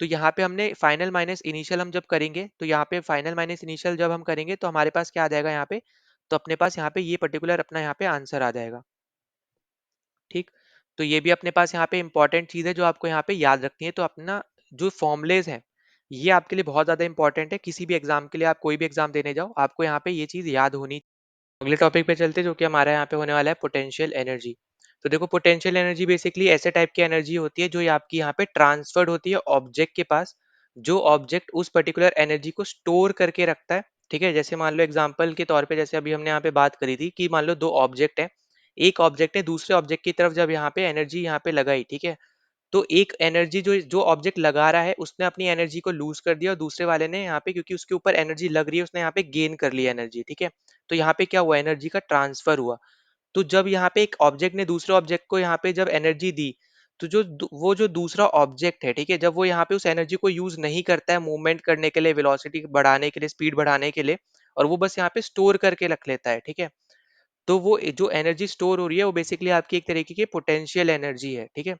तो यहाँ पे हमने फाइनल माइनस इनिशियल हम जब करेंगे, तो यहाँ पे फाइनल माइनस इनिशियल जब हम करेंगे तो हमारे पास क्या आ जाएगा यहाँ पे, तो अपने पास यहाँ पे ये पर्टिकुलर अपना यहाँ पे आंसर आ जाएगा। ठीक, तो ये भी अपने पास यहाँ पे इंपॉर्टेंट चीज है जो आपको यहाँ पे याद रखनी है। तो अपना जो फॉर्मुलेज है ये आपके लिए बहुत ज्यादा इंपॉर्टेंट है, किसी भी एग्जाम के लिए, आप कोई भी एग्जाम देने जाओ आपको यहाँ पे ये चीज याद होनी। अगले टॉपिक पे चलते हैं जो कि हमारा यहाँ पे होने वाला है पोटेंशियल एनर्जी। तो देखो पोटेंशियल एनर्जी बेसिकली ऐसे टाइप की एनर्जी होती है जो ये आपकी यहाँ पे ट्रांसफर्ड होती है ऑब्जेक्ट के पास, जो ऑब्जेक्ट उस पर्टिकुलर एनर्जी को स्टोर करके रखता है। ठीक है, जैसे मान लो एग्जांपल के तौर पे, जैसे अभी हमने यहाँ पे बात करी थी कि मान लो दो ऑब्जेक्ट है, एक ऑब्जेक्ट ने दूसरे ऑब्जेक्ट की तरफ जब यहाँ पे एनर्जी यहाँ पे लगाई, ठीक है, तो एक एनर्जी जो जो ऑब्जेक्ट लगा रहा है उसने अपनी एनर्जी को लूज कर दिया और दूसरे वाले ने यहाँ पे, क्योंकि उसके ऊपर एनर्जी लग रही है, उसने यहाँ पे गेन कर लिया एनर्जी। ठीक है, तो यहाँ पे क्या हुआ, एनर्जी का ट्रांसफर हुआ। तो जब यहाँ पे एक ऑब्जेक्ट ने दूसरे ऑब्जेक्ट को यहाँ पे जब एनर्जी दी, तो वो जो दूसरा ऑब्जेक्ट है, ठीक है, जब वो यहाँ पे उस एनर्जी को यूज नहीं करता है मूवमेंट करने के लिए, वेलोसिटी बढ़ाने के लिए, स्पीड बढ़ाने के लिए, और वो बस यहाँ पे स्टोर करके रख लेता है, ठीक है, तो वो जो एनर्जी स्टोर हो रही है वो बेसिकली आपकी एक तरीके की पोटेंशियल एनर्जी है। ठीक है,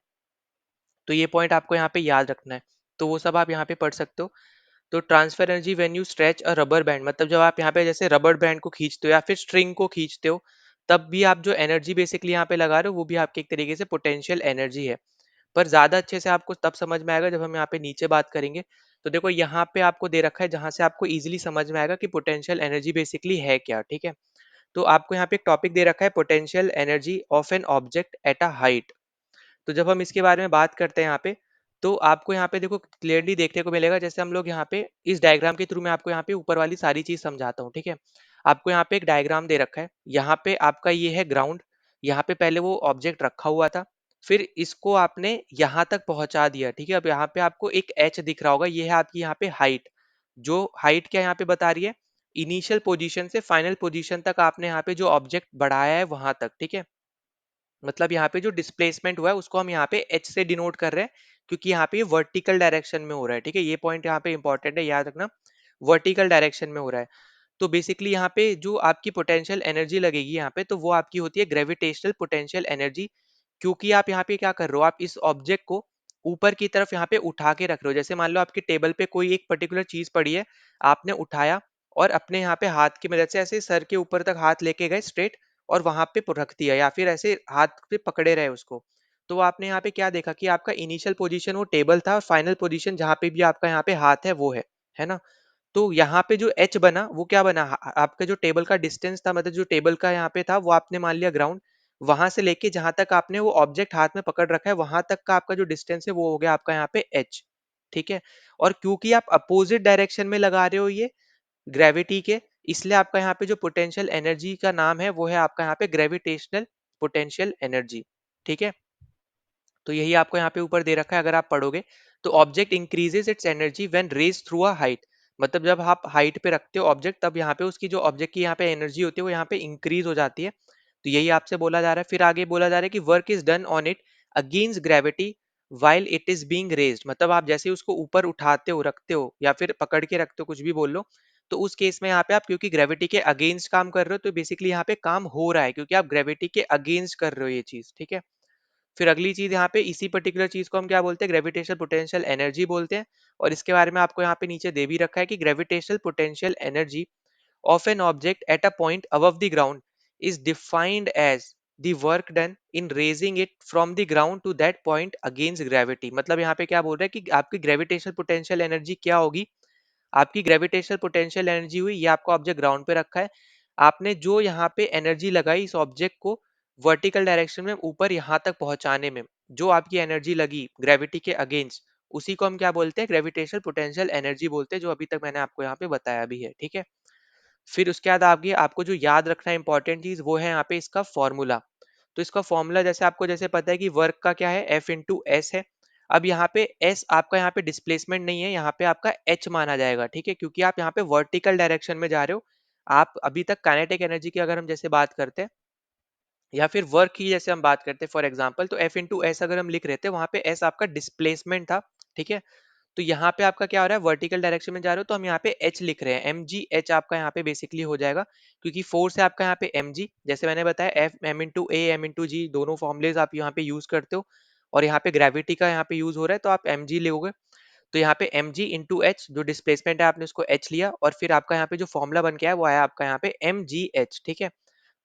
तो ये पॉइंट आपको यहाँ पे याद रखना है, तो वो सब आप यहाँ पे पढ़ सकते हो। तो transfer energy when you stretch a rubber band, मतलब जब आप यहाँ पे जैसे रबर बैंड को खींचते हो या फिर स्ट्रिंग को खींचते हो, तब भी आप जो एनर्जी बेसिकली यहाँ पे लगा रहे हो वो भी आपकी एक तरीके से पोटेंशियल एनर्जी है। पर ज्यादा अच्छे से आपको तब समझ में आएगा जब हम यहाँ पे नीचे बात करेंगे। तो देखो यहाँ पे आपको दे रखा है जहां से आपको इजीली समझ में आएगा कि पोटेंशियल एनर्जी बेसिकली है क्या। ठीक है, तो आपको यहाँ पे एक टॉपिक दे रखा है, potential energy of an object at a height. तो जब हम इसके बारे में बात करते हैं यहाँ पे, तो आपको यहाँ पे देखो क्लियरली देखने को मिलेगा, जैसे हम लोग यहाँ पे इस डायग्राम के थ्रू मैं आपको यहाँ पे ऊपर वाली सारी चीज समझाता हूँ। ठीक है, आपको यहाँ पे एक डायग्राम दे रखा है, यहाँ पे आपका ये है ग्राउंड, यहाँ पे पहले वो ऑब्जेक्ट रखा हुआ था, फिर इसको आपने यहाँ तक पहुंचा दिया। ठीक है, अब यहाँ पे आपको एक एच दिख रहा होगा, ये है आपकी यहाँ पे हाइट। जो हाइट क्या यहाँ पे बता रही है, इनिशियल पोजीशन से फाइनल पोजीशन तक आपने यहाँ पे जो ऑब्जेक्ट बढ़ाया है वहां तक। ठीक है, मतलब यहाँ पे जो डिस्प्लेसमेंट हुआ है उसको हम यहाँ पे एच से डिनोट कर रहे हैं, क्योंकि यहाँ पे ये वर्टिकल डायरेक्शन में हो रहा है। ठीक है, ये पॉइंट यहाँ पे इंपॉर्टेंट है, याद रखना, वर्टिकल डायरेक्शन में हो रहा है। तो बेसिकली यहाँ पे जो आपकी पोटेंशियल एनर्जी लगेगी यहाँ पे, तो वो आपकी होती है ग्रेविटेशनल पोटेंशियल एनर्जी, क्योंकि आप यहाँ पे क्या कर रहे हो, आप इस ऑब्जेक्ट को ऊपर की तरफ यहाँ पे उठा के रख रहे हो। जैसे मान लो आपकी टेबल पे कोई एक पर्टिकुलर चीज पड़ी है, आपने उठाया और अपने यहाँ पे हाथ की मदद से ऐसे सर के ऊपर तक हाथ लेके गए स्ट्रेट, और वहां पे रख दिया, या फिर ऐसे हाथ पे पकड़े रहे उसको। तो आपने यहाँ पे क्या देखा कि आपका इनिशियल पोजीशन वो टेबल था और फाइनल पोजीशन जहाँ पे भी आपका यहाँ पे हाथ है वो है ना। तो यहाँ पे जो एच बना वो क्या बना, आपका जो टेबल का डिस्टेंस था, मतलब जो टेबल का यहाँ पे था वो आपने मान लिया ग्राउंड, वहां से लेके जहां तक आपने वो ऑब्जेक्ट हाथ में पकड़ रखा है वहां तक का आपका जो डिस्टेंस है वो हो गया आपका यहाँ पे एच। ठीक है, और क्योंकि आप अपोजिट डायरेक्शन में लगा रहे हो ये ग्रेविटी के, इसलिए आपका यहाँ पे जो पोटेंशियल एनर्जी का नाम है वो है आपका यहाँ पे ग्रेविटेशनल पोटेंशियल एनर्जी। ठीक है, तो यही आपको यहाँ पे ऊपर दे रखा है, अगर आप पढ़ोगे तो object increases its energy when raised through a height, मतलब जब आप हाइट पे रखते हो ऑब्जेक्ट, तब यहाँ पे उसकी जो ऑब्जेक्ट की यहाँ पे एनर्जी होती है वो यहाँ पे इंक्रीज हो जाती है। तो यही आपसे बोला जा रहा है। फिर आगे बोला जा रहा है कि work is done on it against gravity while it is being raised. मतलब आप जैसे ही उसको ऊपर उठाते हो, रखते हो या फिर पकड़ के रखते हो, कुछ भी बोल लो, तो उस केस में यहाँ पे आप क्योंकि ग्रेविटी के अगेंस्ट काम कर रहे हो, तो बेसिकली यहाँ पे काम हो रहा है क्योंकि आप ग्रेविटी के अगेंस्ट कर रहे हो ये चीज, ठीक है। फिर अगली चीज यहाँ पे इसी पर्टिकुलर चीज को हम क्या बोलते हैं, ग्रेविटेशनल पोटेंशियल एनर्जी बोलते हैं। और इसके बारे में आपको यहाँ पे नीचे दे भी रखा है कि gravitational potential energy of an object at a point above the ground is defined as the work done in raising it from the ground to that point against gravity। मतलब यहाँ पे क्या बोल रहा है कि आपकी ग्रेविटेशनल पोटेंशियल एनर्जी क्या होगी। आपकी ग्रेविटेशनल पोटेंशियल एनर्जी हुई, ये आपका ऑब्जेक्ट ग्राउंड पे रखा है, आपने जो यहाँ पे एनर्जी लगाई इस ऑब्जेक्ट को वर्टिकल डायरेक्शन में ऊपर यहाँ तक पहुंचाने में, जो आपकी एनर्जी लगी ग्रेविटी के अगेंस्ट, उसी को हम क्या बोलते हैं, ग्रेविटेशनल पोटेंशियल एनर्जी बोलते हैं, जो अभी तक मैंने आपको यहाँ पे बताया भी है, ठीक है। फिर उसके बाद आगे आपको जो याद रखना है इंपॉर्टेंट चीज, वो है यहाँ पे इसका फॉर्मूला। तो इसका फॉर्मूला जैसे आपको जैसे पता है कि वर्क का क्या है, एफ इंटू एस है। अब यहाँ पे एस आपका यहाँ पे डिस्प्लेसमेंट नहीं है, यहाँ पे आपका एच माना जाएगा, ठीक है, क्योंकि आप यहाँ पे वर्टिकल डायरेक्शन में जा रहे हो। आप अभी तक काइनेटिक एनर्जी की अगर हम जैसे बात करते हैं या फिर वर्क की जैसे हम बात करते हैं फॉर एग्जांपल, तो एफ इंटू एस अगर हम लिख रहे थे, वहां पे एस आपका डिस्प्लेसमेंट था, ठीक है। तो यहाँ पे आपका क्या हो रहा है, वर्टिकल डायरेक्शन में जा रहे हो, तो हम यहाँ पे एच लिख रहे हैं, एम जी एच आपका यहाँ पे बेसिकली हो जाएगा, क्योंकि फोर्स है आपका यहाँ पे एम जी, जैसे मैंने बताया F m into a m into g, दोनों फॉर्मुलेज आप यहाँ पे यूज करते हो। और यहाँ पे ग्रेविटी का यहाँ पे यूज हो रहा है, तो आप एम जी लोगे। तो यहाँ पे एम जी इंटू एच जो डिस्प्लेसमेंट है, आपने उसको एच लिया, और फिर आपका यहाँ पे जो फॉर्मुला बन के आया वो आया आपका यहाँ पे एम जी एच, ठीक है।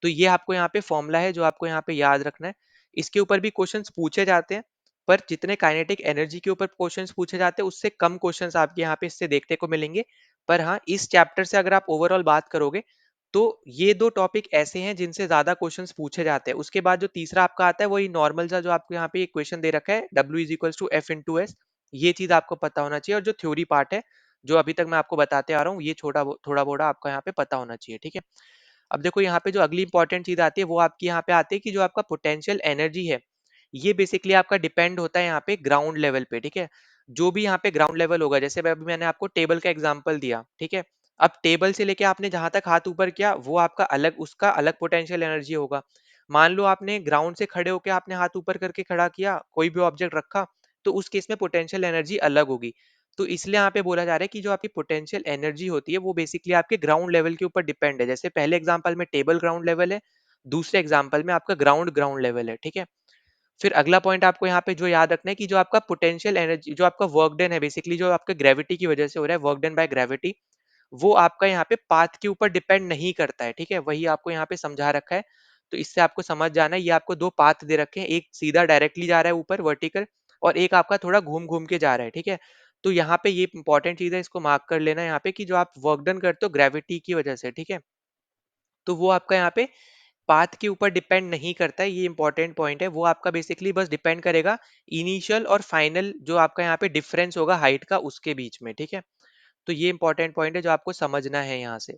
तो ये आपको यहाँ पे फॉर्मूला है जो आपको यहाँ पे याद रखना है। इसके ऊपर भी क्वेश्चंस पूछे जाते हैं, पर जितने काइनेटिक एनर्जी के ऊपर क्वेश्चंस पूछे जाते हैं, उससे कम क्वेश्चंस आपके यहाँ पे इससे देखने को मिलेंगे। पर हाँ, इस चैप्टर से अगर आप ओवरऑल बात करोगे, तो ये दो टॉपिक ऐसे हैं जिनसे ज्यादा क्वेश्चंस पूछे जाते हैं। उसके बाद जो तीसरा आपका आता है वही नॉर्मल सा, जो आपको यहाँ पे एक क्वेश्चन दे रखा है, W is equal to F into S. ये चीज आपको पता होना चाहिए, और जो थ्योरी पार्ट है जो अभी तक मैं आपको बताते आ रहा हूँ, ये थोड़ा बोड़ा आपका यहाँ पे पता होना चाहिए, ठीक है। अब देखो यहाँ पे जो अगली इंपॉर्टेंट चीज आती है, वो आपकी यहाँ पे आती है कि जो आपका पोटेंशियल एनर्जी है, ये बेसिकली आपका डिपेंड होता है यहाँ पे ग्राउंड लेवल पे, ठीक है। जो भी यहाँ पे ग्राउंड लेवल होगा, जैसे अभी मैंने आपको टेबल का एग्जांपल दिया, ठीक है। अब टेबल से लेके आपने जहां तक हाथ ऊपर किया, वो आपका अलग, उसका अलग पोटेंशियल एनर्जी होगा। मान लो आपने ग्राउंड से खड़े होकर आपने हाथ ऊपर करके खड़ा किया, कोई भी ऑब्जेक्ट रखा, तो उस केस में पोटेंशियल एनर्जी अलग होगी। तो इसलिए यहाँ पे बोला जा रहा है कि जो आपकी पोटेंशियल एनर्जी होती है, वो बेसिकली आपके ग्राउंड लेवल के ऊपर डिपेंड है। जैसे पहले एग्जांपल में टेबल ग्राउंड लेवल है, दूसरे एग्जांपल में आपका ग्राउंड ग्राउंड लेवल है, ठीक है। फिर अगला पॉइंट आपको यहाँ पे जो याद रखना है कि जो आपका पोटेंशियल एनर्जी, जो आपका वर्क डन है, बेसिकली जो आपका ग्रेविटी की वजह से हो रहा है, वर्क डन बाय ग्रेविटी, वो आपका यहाँ पे पाथ के ऊपर डिपेंड नहीं करता है, ठीक है। वही आपको यहाँ पे समझा रखा है। तो इससे आपको समझ जाना है, ये आपको दो पाथ दे रखे हैं, एक सीधा डायरेक्टली जा रहा है ऊपर वर्टिकल, और एक आपका थोड़ा घूम घूम के जा रहा है, ठीक है। तो यहाँ पे ये इंपॉर्टेंट चीज है, इसको मार्क कर लेना यहाँ पे कि जो आप वर्क डन करते हो ग्रेविटी की वजह से, ठीक है, तो वो आपका यहाँ पे पाथ के ऊपर डिपेंड नहीं करता है। ये इंपॉर्टेंट पॉइंट है, वो आपका बेसिकली बस डिपेंड करेगा इनिशियल और फाइनल जो आपका यहाँ पे डिफरेंस होगा हाइट का, उसके बीच में, ठीक है। तो ये इंपॉर्टेंट पॉइंट है जो आपको समझना है यहाँ से।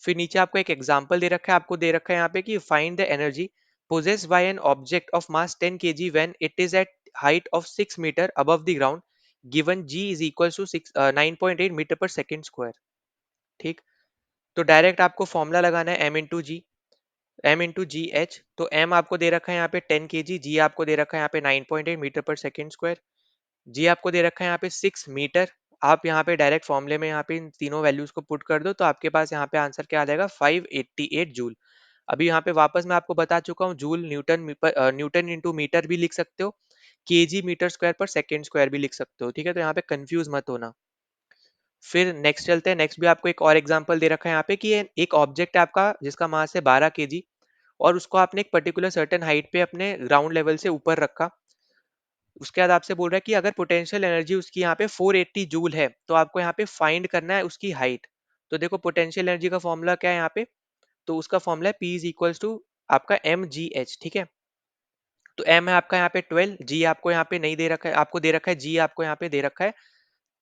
फिर नीचे आपको एक एग्जांपल दे रखा है, आपको दे रखा है यहाँ पे कि find the energy possessed by an object of mass 10 kg when it is at height of 6 meter above the ground given g is equals to 9.8 metre पर सेकंड स्क्वायर, ठीक। तो डायरेक्ट आपको फॉर्मूला लगाना है एम इंटू जी H. तो M आपको दे रखा है यहाँ पे 10 के जी आपको दे रखा है यहाँ पे 9.8 मीटर पर सेकंड स्क्वायर, जी आपको दे रखा है यहाँ पे 6 मीटर। आप यहाँ पे डायरेक्ट फॉर्मूले में यहाँ पे इन तीनों वैल्यूज को पुट कर दो, तो आपके पास यहाँ पे आंसर क्या आ जाएगा, 588 जूल। अभी यहाँ पे वापस मैं आपको बता चुका हूँ, जूल न्यूटन इंटू मीटर भी लिख सकते हो, केजी मीटर स्क्वायर पर सेकंड स्क्वायर भी लिख सकते हो, ठीक है। तो यहाँ पे कंफ्यूज मत होना। फिर नेक्स्ट चलते हैं, नेक्स्ट भी आपको एक और एग्जांपल दे रखा है यहाँ पे कि एक ऑब्जेक्ट है आपका जिसका मास है 12 केजी, और उसको आपने एक पर्टिकुलर सर्टेन हाइट पे अपने ग्राउंड लेवल से ऊपर रखा। उसके बाद आपसे बोल रहा है कि अगर पोटेंशियल एनर्जी उसकी यहाँ पे 480 जूल है, तो आपको यहाँ पे फाइंड करना है उसकी हाइट। तो देखो पोटेंशियल एनर्जी का फॉर्मूला क्या है यहाँ पे, तो उसका फॉर्मूला है P इज इक्वल्स टू आपका एम जी एच, ठीक है। तो एम है आपका यहाँ पे 12, जी आपको यहाँ पे नहीं दे रखा है, आपको दे रखा है जी आपको यहाँ पे दे रखा है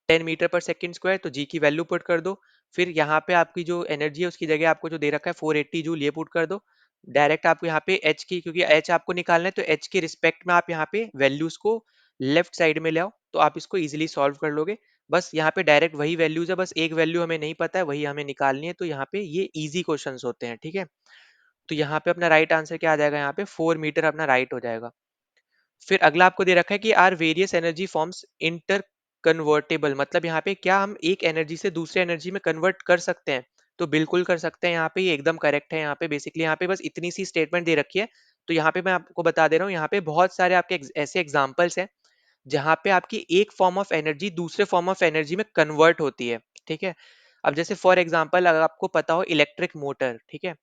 10 मीटर पर सेकंड स्क्वायर, तो जी की वैल्यू पुट कर दो। फिर यहाँ पे आपकी जो एनर्जी है उसकी जगह आपको जो दे रखा है 480 जूल, ये पुट कर दो। डायरेक्ट आपको यहाँ पे एच की, क्योंकि एच आपको निकालना है, तो एच के रिस्पेक्ट में आप यहाँ पे वैल्यूज को लेफ्ट साइड में ले आओ, तो आप इसको इजीली सॉल्व कर लोगे। बस यहाँ पे डायरेक्ट वही वैल्यूज है, बस एक वैल्यू हमें नहीं पता है, वही हमें निकालनी है। तो यहाँ पे ये इजी क्वेश्चंस होते हैं, ठीक है। तो यहाँ पे अपना राइट आंसर क्या आ जाएगा, यहाँ पे 4 मीटर अपना राइट हो जाएगा। फिर अगला आपको दे रखा है कि are various energy forms interconvertible, मतलब यहाँ पे क्या हम एक एनर्जी से दूसरे एनर्जी में कन्वर्ट कर सकते हैं? तो बिल्कुल कर सकते हैं, यहाँ पे ये एकदम करेक्ट है। यहाँ पे बेसिकली यहाँ पे बस इतनी सी स्टेटमेंट दे रखी है। तो यहाँ पे मैं आपको बता दे रहा हूँ, यहाँ पे बहुत सारे आपके ऐसे एग्जाम्पल्स हैं जहाँ पे आपकी एक फॉर्म ऑफ एनर्जी दूसरे फॉर्म ऑफ एनर्जी में कन्वर्ट होती है, ठीक है। अब जैसे फॉर एग्जांपल अगर आपको पता हो इलेक्ट्रिक मोटर, ठीक है,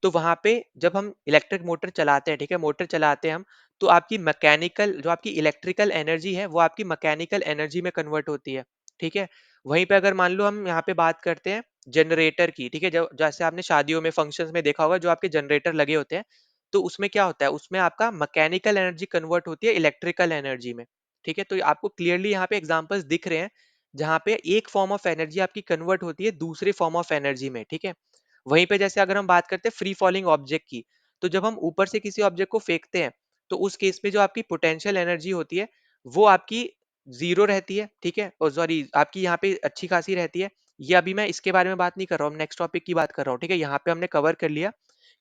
तो वहां पे जब हम इलेक्ट्रिक मोटर चलाते हैं, ठीक है, मोटर चलाते हैं हम, तो आपकी मैकेनिकल जो आपकी इलेक्ट्रिकल एनर्जी है वो आपकी मैकेनिकल एनर्जी में कन्वर्ट होती है, ठीक है। वहीं पे अगर मान लो हम यहाँ पे बात करते हैं जनरेटर की, ठीक है, जो जैसे आपने शादियों में फंक्शंस में देखा होगा जो आपके जनरेटर लगे होते हैं, तो उसमें क्या होता है, उसमें आपका मैकेनिकल एनर्जी कन्वर्ट होती है इलेक्ट्रिकल एनर्जी में, ठीक है। तो आपको क्लियरली यहाँ पे एग्जांपल्स दिख रहे हैं जहाँ पे एक फॉर्म ऑफ एनर्जी आपकी कन्वर्ट होती है दूसरे फॉर्म ऑफ एनर्जी में, ठीक है। वहीं पे जैसे अगर हम बात करते हैं फ्री फॉलिंग ऑब्जेक्ट की, तो जब हम ऊपर से किसी ऑब्जेक्ट को फेंकते हैं, तो उस केस में जो आपकी पोटेंशियल एनर्जी होती है वो आपकी जीरो रहती है, ठीक है, और सॉरी आपकी यहाँ पे अच्छी खासी रहती है। ये अभी मैं इसके बारे में बात नहीं कर रहा हूँ, नेक्स्ट टॉपिक की बात कर रहा हूँ, ठीक है। यहाँ पे हमने कवर कर लिया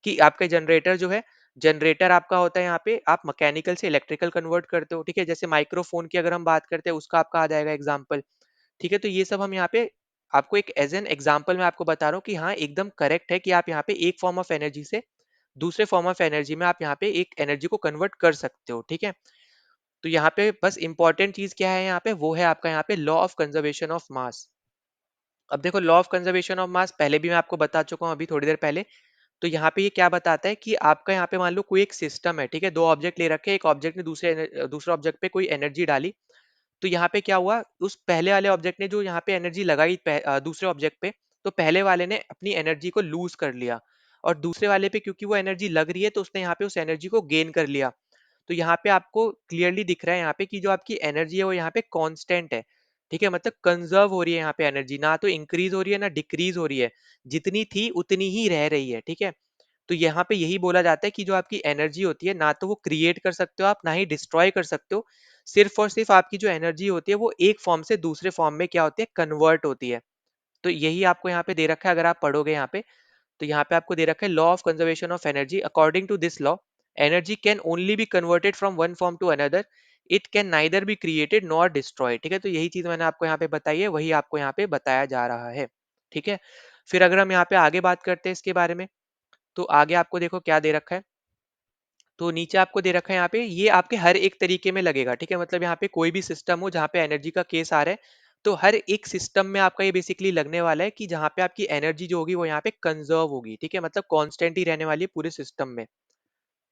कि आपका जनरेटर जो है, जनरेटर आपका होता है यहाँ पे आप मैकेनिकल से इलेक्ट्रिकल कन्वर्ट करते हो, ठीक है। जैसे माइक्रोफोन की अगर हम बात करते हैं उसका आपका आ जाएगा एग्जाम्पल, ठीक है। तो ये सब हम यहाँ पे आपको एक एज एन एग्जाम्पल मैं आपको बता रहा हूँ कि हाँ एकदम करेक्ट है कि आप यहाँ पे एक फॉर्म ऑफ एनर्जी से दूसरे फॉर्म ऑफ एनर्जी में आप यहाँ पे एक एनर्जी को कन्वर्ट कर सकते हो, ठीक है। तो यहाँ पे बस इंपॉर्टेंट चीज क्या है यहाँ पे, वो है आपका यहाँ पे law of conservation of mass. अब देखो law of conservation of mass पहले भी मैं आपको बता चुका हूँ अभी थोड़ी देर पहले। तो यहाँ पे ये क्या बताता है कि आपका यहाँ पे मान लो कोई एक सिस्टम है, ठीक है, दो ऑब्जेक्ट ले रखे हैं, एक ऑब्जेक्ट ने दूसरे ऑब्जेक्ट पे कोई एनर्जी डाली। तो यहाँ पे क्या हुआ, उस पहले वाले ऑब्जेक्ट ने जो यहाँ पे एनर्जी लगाई दूसरे ऑब्जेक्ट पे, तो पहले वाले ने अपनी एनर्जी को लूज कर लिया, और दूसरे वाले पे क्योंकि वो एनर्जी लग रही है तो उसने यहाँ पे उस एनर्जी को गेन कर लिया। तो यहाँ पे आपको क्लियरली दिख रहा है यहाँ पे कि जो आपकी एनर्जी है वो यहाँ पे कांस्टेंट है, ठीक है, मतलब कंजर्व हो रही है यहाँ पे एनर्जी, ना तो इंक्रीज हो रही है ना डिक्रीज हो रही है, जितनी थी उतनी ही रह रही है, ठीक है। तो यहाँ पे यही बोला जाता है कि जो आपकी एनर्जी होती है ना तो वो क्रिएट कर सकते हो आप, ना ही डिस्ट्रॉय कर सकते हो। सिर्फ और सिर्फ आपकी जो एनर्जी होती है वो एक फॉर्म से दूसरे फॉर्म में क्या होती है, कन्वर्ट होती है। तो यही आपको यहाँ पे दे रखा है, अगर आप पढ़ोगे यहाँ पे, तो यहाँ पे आपको दे रखा है law of conservation of energy. According to this law, energy can only be converted from one form to another, it can neither be created nor destroyed, ठीक है। तो यही चीज मैंने आपको यहाँ पे बताई है, वही आपको यहाँ पे बताया जा रहा है, ठीक है। फिर अगर हम यहाँ पे आगे बात करते हैं इसके बारे में, तो आगे आपको देखो क्या दे रखा है। तो नीचे आपको दे रखा है यहाँ पे, ये आपके हर एक तरीके में लगेगा, ठीक है, मतलब यहाँ पे कोई भी सिस्टम हो जहाँ पे एनर्जी का केस आ रहा है, तो हर एक सिस्टम में आपका ये बेसिकली लगने वाला है कि जहाँ पे आपकी एनर्जी जो होगी वो यहाँ पे कंजर्व होगी, ठीक है, मतलब कांस्टेंट ही रहने वाली है पूरे सिस्टम में,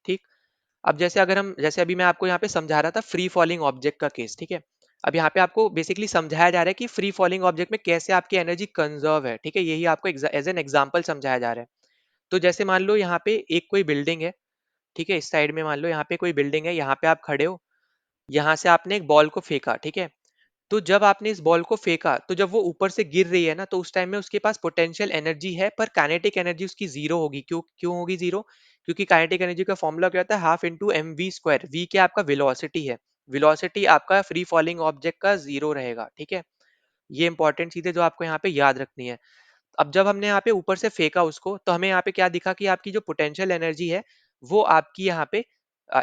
ठीक। अब जैसे अगर हम, जैसे अभी मैं आपको यहाँ पे समझा रहा था फ्री फॉलिंग ऑब्जेक्ट का केस, ठीक है। अब यहाँ पे आपको बेसिकली समझाया जा रहा है कि फ्री फॉलिंग ऑब्जेक्ट में कैसे आपकी एनर्जी कंजर्व है, ठीक है, यही आपको एज एन एग्जाम्पल समझाया जा रहा है। तो जैसे मान लो यहाँ पे एक कोई बिल्डिंग है, ठीक है, इस साइड में मान लो यहाँ पे कोई बिल्डिंग है, यहाँ पे आप खड़े हो, यहाँ से आपने एक बॉल को फेंका, ठीक है। तो जब आपने इस बॉल को फेंका, तो जब वो ऊपर से गिर रही है ना, तो उस टाइम में उसके पास पोटेंशियल एनर्जी है, पर काइनेटिक एनर्जी उसकी जीरो होगी। क्यों क्यों होगी जीरो? क्योंकि काइनेटिक एनर्जी का फॉर्मूला क्या होता है, half into m v square. V क्या आपका वेलोसिटी है, वेलोसिटी आपका फ्री फॉलिंग ऑब्जेक्ट का जीरो रहेगा, ठीक है। ये इंपॉर्टेंट चीज है जो आपको यहाँ पे याद रखनी है। अब जब हमने यहाँ पे ऊपर से फेंका उसको, तो हमें यहाँ पे क्या दिखा कि आपकी जो पोटेंशियल एनर्जी है वो आपकी यहाँ पे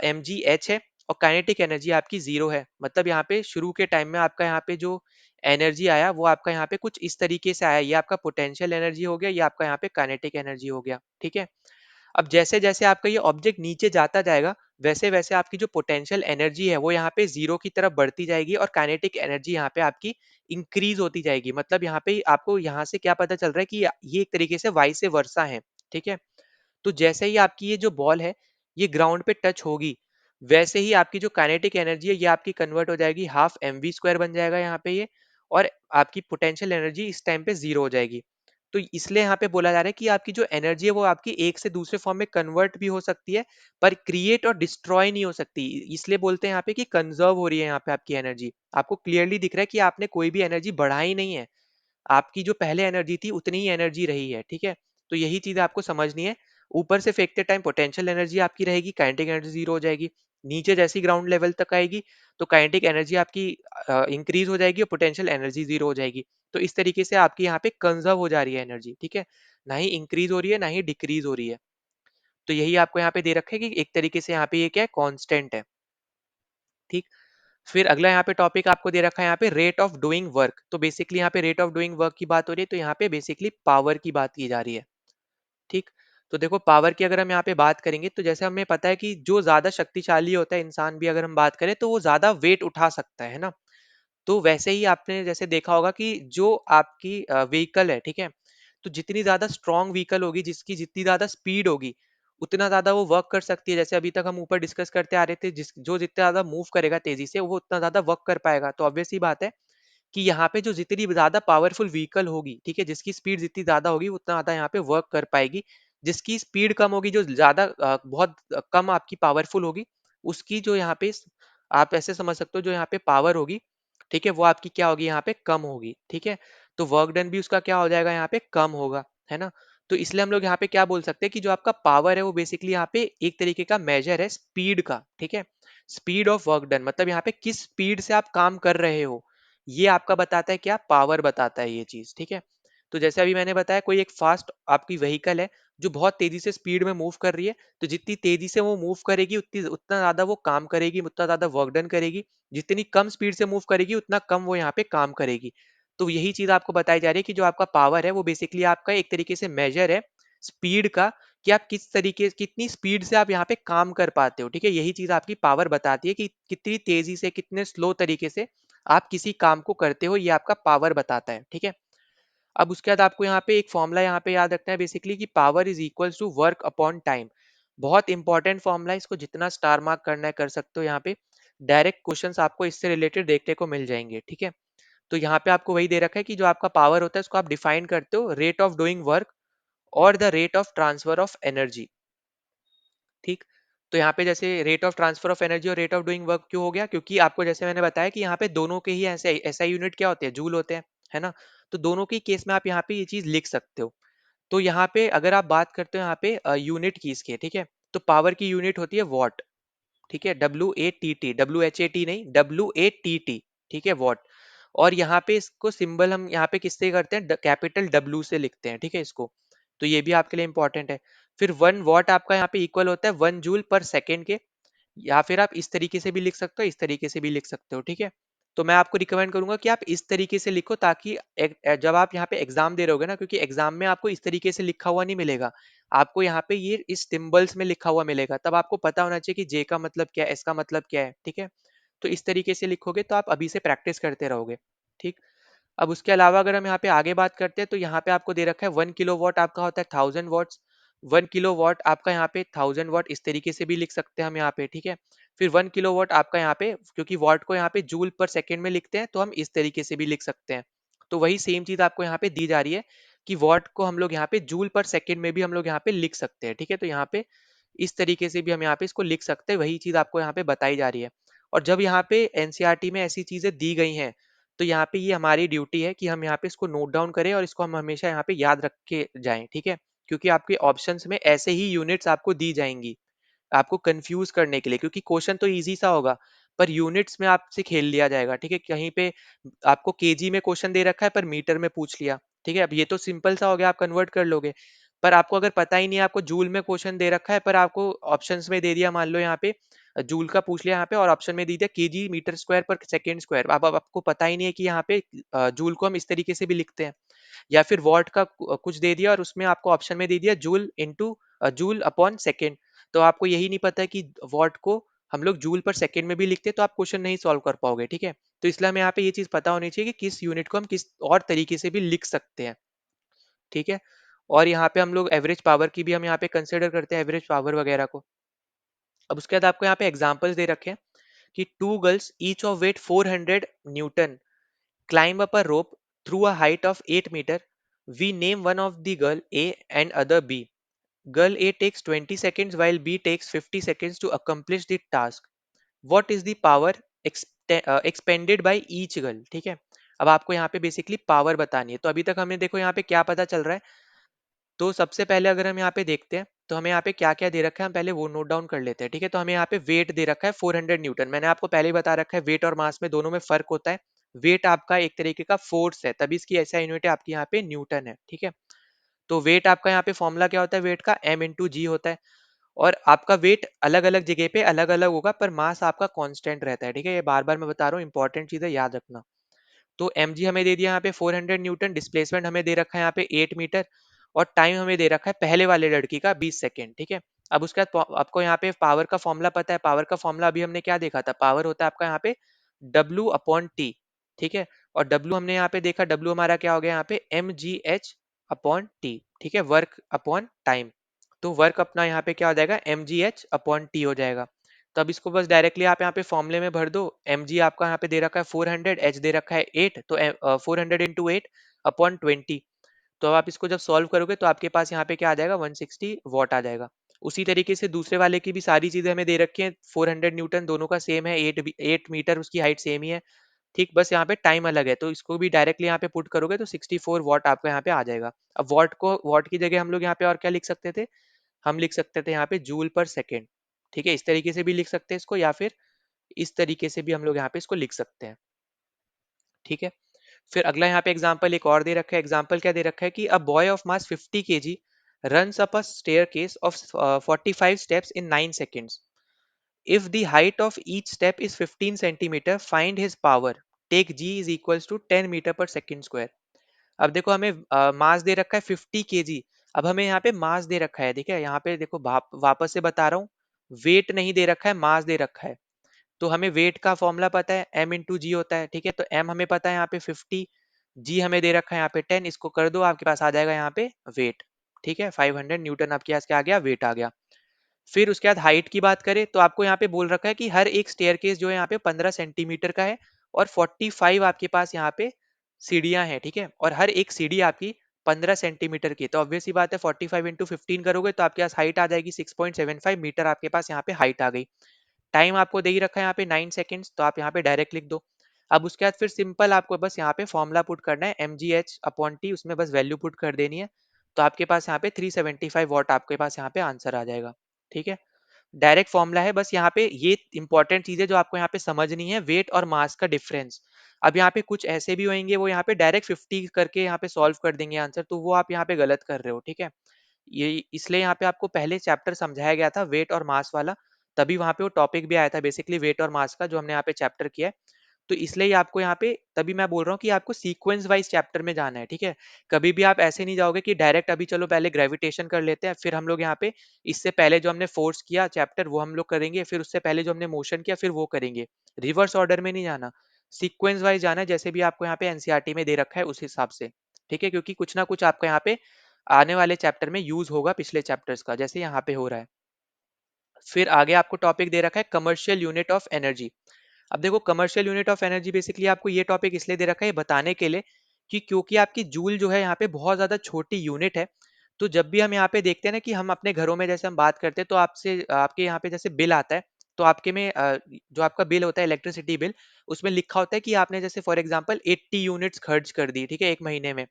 एम जी एच है, और काइनेटिक एनर्जी आपकी जीरो है। मतलब यहाँ पे शुरू के टाइम में आपका यहाँ पे जो एनर्जी आया वो आपका यहाँ पे कुछ इस तरीके से आया, ये आपका पोटेंशियल एनर्जी हो गया, ये आपका यहाँ पे काइनेटिक एनर्जी हो गया, ठीक है। अब जैसे जैसे आपका ये ऑब्जेक्ट नीचे जाता जाएगा, वैसे वैसे आपकी जो पोटेंशियल एनर्जी है वो यहाँ पे जीरो की तरफ बढ़ती जाएगी, और काइनेटिक एनर्जी यहाँ पे आपकी इंक्रीज होती जाएगी। मतलब यहाँ पे आपको यहाँ से क्या पता चल रहा है कि ये एक तरीके से वाइस वर्सा है, ठीक है। तो जैसे ही आपकी ये जो बॉल है ये ग्राउंड पे टच होगी, वैसे ही आपकी जो काइनेटिक एनर्जी है ये आपकी कन्वर्ट हो जाएगी, हाफ एम वी स्क्वायर बन जाएगा यहाँ पे ये, और आपकी पोटेंशियल एनर्जी इस टाइम पे जीरो हो जाएगी। तो इसलिए यहाँ पे बोला जा रहा है कि आपकी जो एनर्जी है वो आपकी एक से दूसरे फॉर्म में कन्वर्ट भी हो सकती है, पर क्रिएट और डिस्ट्रॉय नहीं हो सकती। इसलिए बोलते हैं यहाँ पे कि कंजर्व हो रही है यहाँ पे आपकी एनर्जी। आपको क्लियरली दिख रहा है कि आपने कोई भी एनर्जी बढ़ाई नहीं है, आपकी जो पहले एनर्जी थी उतनी ही एनर्जी रही है, ठीक है। तो यही चीज आपको समझनी है। ऊपर से फेंकते टाइम पोटेंशियल एनर्जी आपकी रहेगी, काइनेटिक एनर्जी जीरो हो जाएगी। नीचे जैसी ग्राउंड लेवल तक आएगी तो काइनेटिक एनर्जी आपकी इंक्रीज हो जाएगी और पोटेंशियल एनर्जी जीरो हो जाएगी। तो इस तरीके से आपकी यहाँ पे कंजर्व हो जा रही है एनर्जी, ठीक है, ना ही इंक्रीज हो रही है ना ही डिक्रीज हो रही है। तो यही आपको यहाँ पे दे रखा है कि एक तरीके से यहाँ पे ये क्या है, कांस्टेंट है। ठीक। फिर अगला यहाँ पे टॉपिक आपको दे रखा है यहाँ पे रेट ऑफ डूइंग वर्क। तो बेसिकली यहाँ पे रेट ऑफ डूइंग वर्क की बात हो रही है, तो यहाँ पे बेसिकली पावर की बात की जा रही है। ठीक। तो देखो पावर की अगर हम यहाँ पे बात करेंगे तो जैसे हमें पता है कि जो ज्यादा शक्तिशाली होता है इंसान भी, अगर हम बात करें तो वो ज्यादा वेट उठा सकता है ना। तो वैसे ही आपने जैसे देखा होगा कि जो आपकी व्हीकल है, ठीक है, तो जितनी ज्यादा स्ट्रांग व्हीकल होगी, जिसकी जितनी ज्यादा स्पीड होगी, उतना ज्यादा वो वर्क कर सकती है। जैसे अभी तक हम ऊपर डिस्कस करते आ रहे थे, जिस जो जितना ज्यादा मूव करेगा तेजी से वो उतना ज्यादा वर्क कर पाएगा। तो ऑब्वियस सी बात है कि यहाँ पे जो जितनी ज़्यादा पावरफुल व्हीकल होगी, ठीक है, जिसकी स्पीड जितनी ज़्यादा होगी उतना ज़्यादा यहाँ पे वर्क कर पाएगी। जिसकी स्पीड कम होगी, जो ज़्यादा बहुत कम आपकी पावरफुल होगी, उसकी जो यहाँ पे आप ऐसे समझ सकते हो, जो यहाँ पे पावर होगी, ठीक है, वो आपकी क्या होगी, यहाँ पे कम होगी। ठीक है, तो वर्क डन भी उसका क्या हो जाएगा, यहाँ पे कम होगा, है ना। तो इसलिए हम लोग यहाँ पे क्या बोल सकते हैं कि जो आपका पावर है वो बेसिकली यहाँ पे एक तरीके का मेजर है स्पीड का। ठीक है, स्पीड ऑफ वर्क डन मतलब यहाँ पे किस स्पीड से आप काम कर रहे हो, ये आपका बताता है, क्या पावर बताता है ये चीज। ठीक है, तो जैसे अभी मैंने बताया कोई एक फास्ट आपकी व्हीकल है जो बहुत तेजी से स्पीड में मूव कर रही है, तो जितनी तेजी से वो मूव करेगी उतनी उतना ज्यादा वो काम करेगी, उतना ज्यादा वर्क डन करेगी। जितनी कम स्पीड से मूव करेगी उतना कम वो यहाँ पे काम करेगी। तो यही चीज आपको बताई जा रही है कि जो आपका पावर है वो बेसिकली आपका एक तरीके से मेजर है स्पीड का, कि आप किस तरीके कितनी स्पीड से आप यहाँ पे काम कर पाते हो। ठीक है, यही चीज आपकी पावर बताती है कि कितनी तेजी से कितने स्लो तरीके से आप किसी काम को करते हो, ये आपका पावर बताता है। ठीक है, अब उसके बाद आपको यहाँ पे एक फॉर्मूला यहाँ पे याद रखना है बेसिकली, कि power is equals to work upon time. बहुत इंपॉर्टेंट फॉर्मूला है, इसको जितना स्टार मार्क करना है कर सकते हो। यहाँ पे डायरेक्ट क्वेश्चंस आपको इससे रिलेटेड देखने को मिल जाएंगे। ठीक है, तो यहाँ पे आपको वही दे रखा है कि जो आपका पावर होता है उसको आप डिफाइन करते हो रेट ऑफ डूइंग वर्क और the rate of transfer of energy. ठीक, तो यहाँ पे जैसे rate of transfer of energy और रेट ऑफ डूइंग वर्क क्यों हो गया, क्योंकि आपको जैसे मैंने बताया कि यहाँ पे दोनों के ही ऐसे ऐसा यूनिट क्या होते हैं, जूल होते हैं, है ना। तो दोनों के केस में आप यहाँ पे ये चीज लिख सकते हो। तो यहाँ पे अगर आप बात करते हो यहाँ पे यूनिट की इसके, ठीक है, तो पावर की यूनिट होती है वॉट। ठीक है, WATT, WHAT नहीं, WATT। ठीक है, वॉट। और यहाँ पे इसको सिंबल हम यहाँ पे किससे करते हैं, कैपिटल W से लिखते हैं। ठीक है, इसको, तो ये भी आपके लिए इंपॉर्टेंट है। फिर 1 वॉट आपका यहाँ पे इक्वल होता है 1 जूल पर सेकेंड के। या फिर आप इस तरीके से भी लिख सकते हो, इस तरीके से भी लिख सकते हो। ठीक है, तो मैं आपको रिकमेंड करूंगा कि आप इस तरीके से लिखो, ताकि जब आप यहाँ पे एग्जाम दे रहोगे ना, क्योंकि एग्जाम में आपको इस तरीके से लिखा हुआ नहीं मिलेगा, आपको यहाँ पे ये इस सिंबल्स में लिखा हुआ मिलेगा। तब आपको पता होना चाहिए कि जे का मतलब क्या है, एस का मतलब क्या है। ठीक है, तो इस तरीके से लिखोगे तो आप अभी से प्रैक्टिस करते रहोगे। ठीक, अब उसके अलावा अगर हम यहाँ पे आगे बात करते हैं, तो यहाँ पे आपको दे रखा है 1 किलो वॉट आपका होता है 1000 वॉट्स। 1 किलो वॉट आपका यहाँ पे 1000 वॉट, इस तरीके से भी लिख सकते हैं हम यहाँ पे। ठीक है, फिर 1 किलो वॉट आपका यहाँ पे, क्योंकि वॉट को यहाँ पे जूल पर सेकेंड में लिखते हैं, तो हम इस तरीके से भी लिख सकते हैं। तो वही सेम चीज आपको यहाँ पे दी जा रही है कि वॉट को हम लोग यहाँ पे जूल पर सेकेंड में भी हम लोग यहाँ पे लिख सकते हैं। ठीक है, तो यहाँ पे इस तरीके से भी हम यहाँ पे इसको लिख सकते हैं, वही चीज आपको यहाँ पे बताई जा रही है। और जब यहाँ पे एनसीईआरटी में ऐसी चीजें दी गई हैं, तो यहाँ पे ये हमारी ड्यूटी है कि हम यहाँ पे इसको नोट डाउन करें और इसको हम हमेशा यहाँ पे याद रख के जाएं। ठीक है, क्योंकि आपके ऑप्शंस में ऐसे ही यूनिट्स आपको दी जाएंगी आपको कंफ्यूज करने के लिए, क्योंकि क्वेश्चन तो इजी सा होगा, पर यूनिट्स में आपसे खेल लिया जाएगा। ठीक है, कहीं पे आपको केजी में क्वेश्चन दे रखा है पर मीटर में पूछ लिया। ठीक है, अब ये तो सिंपल सा हो गया, आप कन्वर्ट कर लोगे। पर आपको अगर पता ही नहीं है, आपको जूल में क्वेश्चन दे रखा है पर आपको ऑप्शंस में दे दिया, मान लो यहाँ पे जूल का पूछ लिया यहाँ पे, और ऑप्शन में दे दिया केजी मीटर स्क्वायर पर सेकेंड स्क्वायर। अब आपको पता ही नहीं है कि यहाँ पे जूल को हम इस तरीके से भी लिखते हैं, या फिर वॉट का कुछ दे दिया और उसमें आपको ऑप्शन में दे दिया joule into joule upon second. तो आपको यही नहीं पता है कि वॉट को हम लोग जूल पर सेकेंड में भी लिखते हैं, तो आप क्वेश्चन नहीं सॉल्व कर पाओगे। ठीक है, तो इसलिए हमें यहाँ पे ये चीज पता होनी चाहिए कि किस यूनिट को हम किस और तरीके से भी लिख सकते हैं। ठीक है, और यहाँ पे हम लोग एवरेज पावर की भी हम यहाँ पे कंसिडर करते हैं, एवरेज पावर वगैरह को। अब उसके बाद आपको यहाँ पे एग्जांपल्स दे रखे हैं कि two girls each of weight 400 newton climb up a rope through a height of 8 meter. We name one of the girl A and other B. Girl A takes 20 seconds while B takes 50 seconds to accomplish the task. What is the power expended by each girl? ठीक है, अब आपको यहाँ पे basically power बतानी है। तो अभी तक हमें देखो यहाँ पे क्या पता चल रहा है। तो सबसे पहले अगर हम यहाँ पे देखते हैं, तो हमें यहाँ पे क्या-क्या दे रखा है, हम पहले वो नोट डाउन कर लेते हैं, ठीक है? तो हमें यहाँ पे वेट दे रखा है 400 न्यूटन। मैंने आपको पहले ही बता रखा है वेट और मास में दोनों में फ़र्क होता है। वेट आपका एक तरीके का फ़ोर्स है, तभी इसकी एसआई यूनिट है आपकी यहाँ पे न्यूटन है, ठीक है? तो वेट आपका यहाँ पे फ़ॉर्मूला क्या होता है वेट का? m इंटू जी होता है और आपका वेट अलग-अलग जगह पे अलग-अलग होगा पर मास आपका कांस्टेंट रहता है, ठीक है? ये बार-बार मैं बता रहा हूँ, इंपॉर्टेंट चीज़ है, याद रखना। तो mg हमें दे दिया यहाँ पे 400 न्यूटन, डिस्प्लेसमेंट हमें दे रखा है यहाँ पे 8 मीटर और टाइम हमें दे रखा है पहले वाले लड़की का 20 सेकंड, ठीक है? अब उसके बाद आपको यहाँ पे पावर का फॉर्मूला पता है, पावर का फॉर्मूला अभी हमने क्या देखा था, पावर होता है आपका यहाँ पे W अपॉन टी, ठीक है? और W हमने यहाँ पे देखा, W हमारा क्या हो गया यहाँ पे mgh अपॉन टी, ठीक है? Work upon time. तो वर्क अपना यहाँ पे क्या हो जाएगा, mgh अपॉन टी हो जाएगा। तो अब इसको बस डायरेक्टली आप यहाँ पे फॉर्मूले में भर दो। mg आपका यहाँ पे दे रखा है 400, h दे रखा है 8, तो 400 इंटू 8 अपॉन 20। तो अब आप इसको जब सॉल्व करोगे तो आपके पास यहाँ पे क्या आ जाएगा, 160 वॉट आ जाएगा। उसी तरीके से दूसरे वाले की भी सारी चीजें हमें दे रखी हैं, 400 न्यूटन दोनों का सेम है, 8 मीटर उसकी हाइट सेम ही है, ठीक, बस यहाँ पे टाइम अलग है। तो इसको भी डायरेक्टली यहाँ पे पुट करोगे तो 64 वॉट आपका यहाँ पे आ जाएगा। अब वॉट की जगह हम लोग यहाँ पे और क्या लिख सकते थे, हम लिख सकते थे यहाँ पे जूल पर सेकेंड, ठीक है? इस तरीके से भी लिख सकते हैं इसको, या फिर इस तरीके से भी हम लोग यहाँ पे इसको लिख सकते हैं, ठीक है? फिर अगला यहाँ पे एग्जाम्पल एक और दे रखा है। एग्जाम्पल क्या दे रखा है कि a boy of mass 50 KG runs up a staircase of 45 steps in 9 seconds. If the height of each step is 15 centimeter, find his power. Take g is equals to 10 metre per second square. अब देखो हमें मास दे रखा है 50 KG. अब हमें यहाँ पे मास दे रखा है, ठीक है? यहाँ पे देखो वापस से बता रहा हूँ, वेट नहीं दे रखा है, मास दे रखा है। तो हमें वेट का फॉर्मूला पता है, m इंटू जी होता है, ठीक है? तो m हमें पता है यहाँ पे 50, जी हमें दे रखा है यहाँ पे 10, इसको कर दो आपके पास आ जाएगा यहाँ पे वेट, ठीक है? 500 न्यूटन आपके पास क्या आ गया, वेट आ गया। फिर उसके बाद हाइट की बात करें तो आपको यहाँ पे बोल रखा है कि हर एक स्टेयरकेस जो है यहाँ पे 15 सेंटीमीटर का है और 45 आपके पास यहाँ पे सीढ़ियां हैं, ठीक है? और हर एक सीढ़ी आपकी 15 सेंटीमीटर की, तो ऑब्वियस सी बात है 45 इंटू 15 करोगे तो आपके पास हाइट आ जाएगी 6.75 मीटर, आपके पास यहाँ पे हाइट आ गई। टाइम आपको दे ही रखा है यहाँ पे 9 सेकंड्स, तो आप यहाँ पे डायरेक्ट लिख दो। अब उसके बाद फिर सिंपल आपको बस यहाँ पे फॉर्मूला पुट करना है, m g h upon t, उसमें बस वैल्यू पुट कर देनी है। तो आपके पास यहाँ पे 375 वॉट आपके पास यहाँ पे आंसर आ जाएगा, ठीक है? डायरेक्ट फॉर्मूला है, बस यहाँ पे ये इंपॉर्टेंट चीज है जो आपको यहाँ पे समझनी है, वेट और मास का डिफरेंस। अब यहाँ पे कुछ ऐसे भी होंगे वो यहाँ पे डायरेक्ट 50 करके यहाँ पे सॉल्व कर देंगे आंसर, तो वो आप यहाँ पे गलत कर रहे हो, ठीक है? ये इसलिए यहाँ पे आपको पहले चैप्टर समझाया गया था वेट और मास वाला, तभी वहां पे वो टॉपिक भी आया था बेसिकली वेट और मास का, जो हमने यहाँ पे चैप्टर किया है। तो इसलिए आपको यहाँ पे, तभी मैं बोल रहा हूँ कि आपको सीक्वेंस वाइज चैप्टर में जाना है, ठीक है? कभी भी आप ऐसे नहीं जाओगे कि डायरेक्ट अभी चलो पहले ग्रेविटेशन कर लेते हैं, फिर हम लोग यहाँ पे इससे पहले जो हमने फोर्स किया चैप्टर वो हम लोग करेंगे, फिर उससे पहले जो हमने मोशन किया फिर वो करेंगे। रिवर्स ऑर्डर में नहीं जाना, सीक्वेंस वाइज जाना है, जैसे भी आपको यहाँ पे एनसीईआरटी में दे रखा है उस हिसाब से, ठीक है? क्योंकि कुछ ना कुछ आपका यहाँ पे आने वाले चैप्टर में यूज होगा पिछले चैप्टर्स का, जैसे यहाँ पे हो रहा है। फिर आगे आपको टॉपिक दे रखा है कमर्शियल यूनिट ऑफ एनर्जी। अब देखो commercial unit of energy basically आपको ये टॉपिक इसलिए दे रखा है, ये बताने के लिए कि क्योंकि आपकी जूल जो है यहाँ पे बहुत ज्यादा छोटी यूनिट है। तो जब भी हम यहाँ पे देखते हैं ना कि हम अपने घरों में जैसे हम बात करते हैं तो आपसे आपके यहाँ पे जैसे बिल आता है, तो आपके में जो आपका बिल होता है इलेक्ट्रिसिटी बिल, उसमें लिखा होता है कि आपने जैसे फॉर एग्जांपल 80 यूनिट्स खर्च कर दी, ठीक है, एक महीने में,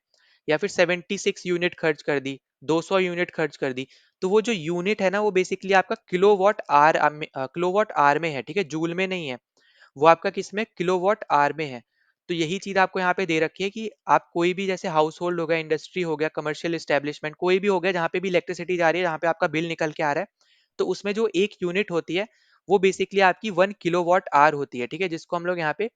या फिर 76 यूनिट खर्च कर दी, 200 यूनिट खर्च कर दी। तो वो जो यूनिट है ना वो बेसिकली आपका किलोवाट आर में है, ठीक है, जूल में नहीं है। वो आपका किसमें, किलोवाट आवर में है। तो यही चीज आपको यहाँ पे दे रखी है कि आप कोई भी जैसे हाउस होल्ड हो गया, इंडस्ट्री हो गया, कमर्शियल एस्टेब्लिशमेंट कोई भी हो गया जहाँ पे भी इलेक्ट्रिसिटी जा रही है, जहाँ पे आपका बिल निकल के आ रहा है, तो उसमें जो एक यूनिट होती है वो बेसिकली आपकी 1 किलोवाट आवर होती है, ठीक है, जिसको हम लोग यहाँ पे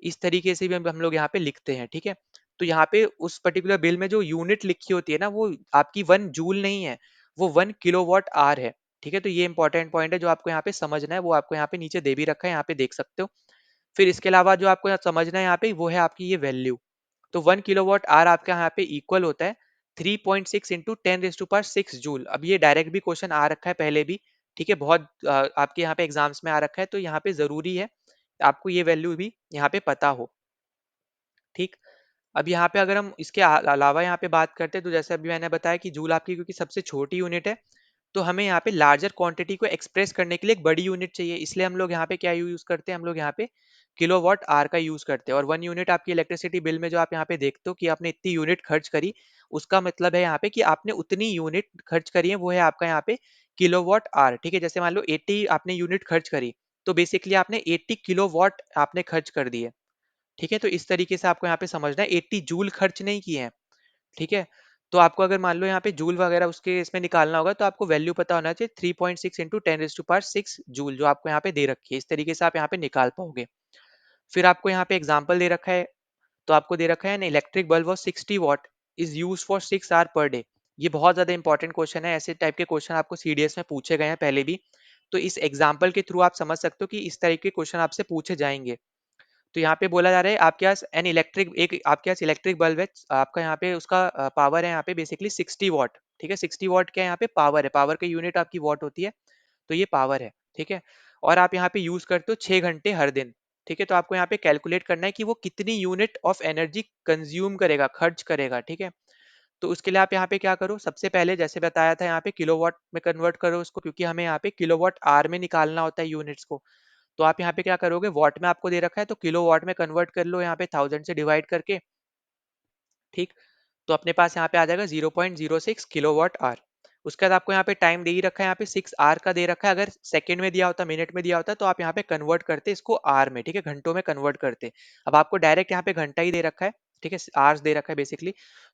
इस तरीके से भी हम लोग यहाँ पे लिखते हैं, ठीक है? तो यहाँ पे उस पर्टिकुलर बिल में जो यूनिट लिखी होती है ना वो आपकी 1 जूल नहीं है, वो 1 किलोवाट आवर है, ठीक है? तो ये इंपॉर्टेंट पॉइंट है जो आपको यहाँ पे समझना है, वो आपको यहाँ पे नीचे दे भी रखा है, यहाँ पे देख सकते हो। फिर इसके अलावा जो आपको यहाँ समझना है यहाँ पे वो है आपकी ये वैल्यू। तो 1 किलोवाट आवर आपका यहाँ पे इक्वल होता है 3.6 इंटू 10 6 जूल। अब ये डायरेक्ट भी क्वेश्चन आ रखा है पहले भी, ठीक है, बहुत आपके यहाँ पे एग्जाम्स में आ रखा है, तो यहाँ पे जरूरी है आपको ये वैल्यू भी यहाँ पे पता हो, ठीक। अब यहाँ पे अगर हम इसके अलावा यहाँ पे बात करते हैं तो जैसे अभी मैंने बताया कि जूल आपकी क्योंकि सबसे छोटी यूनिट है, तो हमें यहाँ पे लार्जर क्वांटिटी को एक्सप्रेस करने के लिए एक बड़ी यूनिट चाहिए, इसलिए हम लोग यहाँ पे क्या यूज करते हैं, हम लोग यहाँ पे किलोवाट आवर का यूज करते हैं, और 1 यूनिट आपकी इलेक्ट्रिसिटी बिल में जो आप यहाँ पे देखते हो कि आपने इतनी यूनिट खर्च करी, उसका मतलब है यहाँ पे कि आपने उतनी यूनिट खर्च करी है, वो है आपका यहाँ पे किलोवाट आवर। ठीक है, जैसे मान लो 80 आपने यूनिट खर्च करी, तो बेसिकली आपने 80 किलोवाट आपने खर्च कर दिए। ठीक है, तो इस तरीके से आपको यहाँ पे समझना है, 80 जूल खर्च नहीं किए हैं। ठीक है, तो आपको अगर मान लो यहाँ पे जूल वगैरह उसके इसमें निकालना होगा, तो आपको वैल्यू पता होना चाहिए 3.6 इंटू 10⁻6 जूल, जो आपको यहाँ पे दे रखी है। इस तरीके से आप यहाँ पे निकाल पाओगे। फिर आपको यहाँ पे एग्जाम्पल दे रखा है, तो आपको दे रखा है an electric bulb of 60 watt is use for 6 hour per day. ये बहुत ज्यादा इंपॉर्टेंट क्वेश्चन है, ऐसे टाइप के क्वेश्चन आपको सीडीएस में पूछे गए हैं पहले भी। तो इस एग्जाम्पल के थ्रू आप समझ सकते हो कि इस तरह के क्वेश्चन आपसे पूछे जाएंगे। तो यहाँ पे बोला जा रहा है आपके पास एन इलेक्ट्रिक एक आपके पास इलेक्ट्रिक बल्ब है, आपका यहाँ पे उसका पावर है यहाँ पे बेसिकली 60 वॉट। ठीक है, 60 वॉट क्या है, यहाँ पे पावर है, पावर का यूनिट आपकी वॉट होती है, तो ये पावर है। ठीक है, और आप यहाँ पे यूज करते हो 6 घंटे हर दिन। ठीक है, तो आपको यहाँ पे कैलकुलेट करना है कि वो कितनी यूनिट ऑफ एनर्जी कंज्यूम करेगा, खर्च करेगा। ठीक है, तो उसके लिए आप यहाँ पे क्या करो, सबसे पहले जैसे बताया था यहाँ पे किलोवाट में कन्वर्ट करो उसको, क्योंकि हमें यहाँ पे किलोवाट आवर में निकालना होता है यूनिट्स को। तो आप यहाँ पे क्या करोगे, वॉट में आपको दे रखा है तो किलो वॉट में कन्वर्ट कर लो यहाँ पे 1000 से डिवाइड करके। ठीक, तो अपने पास यहाँ पे आ जाएगा 0.06 किलोवाट आवर। उसके बाद आपको यहाँ पे टाइम दे ही रखा है, यहाँ पे 6 आवर का दे रखा है। अगर सेकंड में दिया होता, मिनट में दिया होता, तो आप यहाँ पे कन्वर्ट करते इसको आर में। ठीक है, घंटों में कन्वर्ट करते। अब आपको डायरेक्ट यहाँ पे घंटा ही दे रखा है। ठीक है, आवर्स दे रखा है बेसिकली।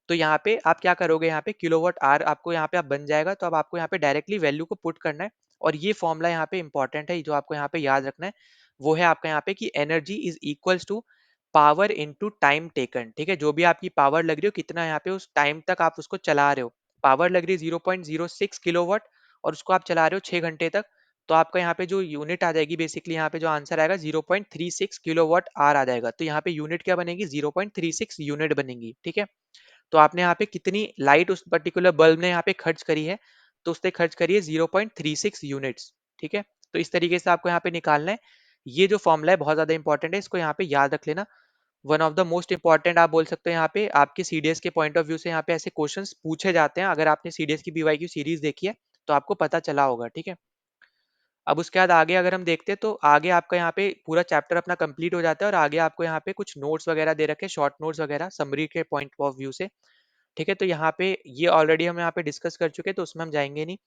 तो यहाँ पे आप क्या करोगे, यहाँ पे किलोवाट आवर आपको यहाँ पे आप बन जाएगा, तो अब आपको यहाँ पे डायरेक्टली वैल्यू को पुट करना है। और ये फॉर्मूला यहाँ पे इंपॉर्टेंट है, जो आपको यहाँ पे याद रखना है, वो है आपका यहाँ पे कि energy is equals to power into time taken. ठीक है, जो भी आपकी पावर लग रही हो, कितना यहाँ पे उस टाइम तक आप उसको चला रहे हो। पावर लग रही है 0.06 किलोवाट, और उसको आप चला रहे हो 6 घंटे तक। तो आपका यहाँ पे जो यूनिट आ जाएगी, बेसिकली यहाँ पे जो आंसर आएगा 0.36 किलोवाट आर आ जाएगा। तो यहाँ पे यूनिट क्या बनेगी, 0.36 यूनिट बनेगी। ठीक है, तो आपने यहाँ पे कितनी लाइट उस पर्टिकुलर बल्ब ने यहाँ पे खर्च करी है, तो उसने खर्च करी है 0.36 यूनिट्स। ठीक है, तो इस तरीके से आपको यहाँ पे निकालना है। ये जो फॉर्मूला है बहुत ज्यादा इंपॉर्टेंट है, इसको यहाँ पे याद रख लेना। One of the most important आप बोल सकते हो, यहाँ पे आपके सीडीएस के पॉइंट ऑफ व्यू से यहाँ पे ऐसे क्वेश्चंस पूछे जाते हैं। अगर आपने सीडीएस की पीवाईक्यू सीरीज देखी है, तो आपको पता चला होगा। ठीक है, अब उसके बाद आगे अगर हम देखते हैं, तो आगे आपका यहाँ पे पूरा चैप्टर अपना कंप्लीट हो जाता है, और आगे आपको यहाँ पे कुछ नोट्स वगैरह दे रखे हैं, शॉर्ट नोट्स वगैरह समरी के पॉइंट ऑफ व्यू से। ठीक है, तो यहाँ पे ये ऑलरेडी हम यहाँ पे डिस्कस कर चुके हैं, तो उसमें हम जाएंगे नहीं।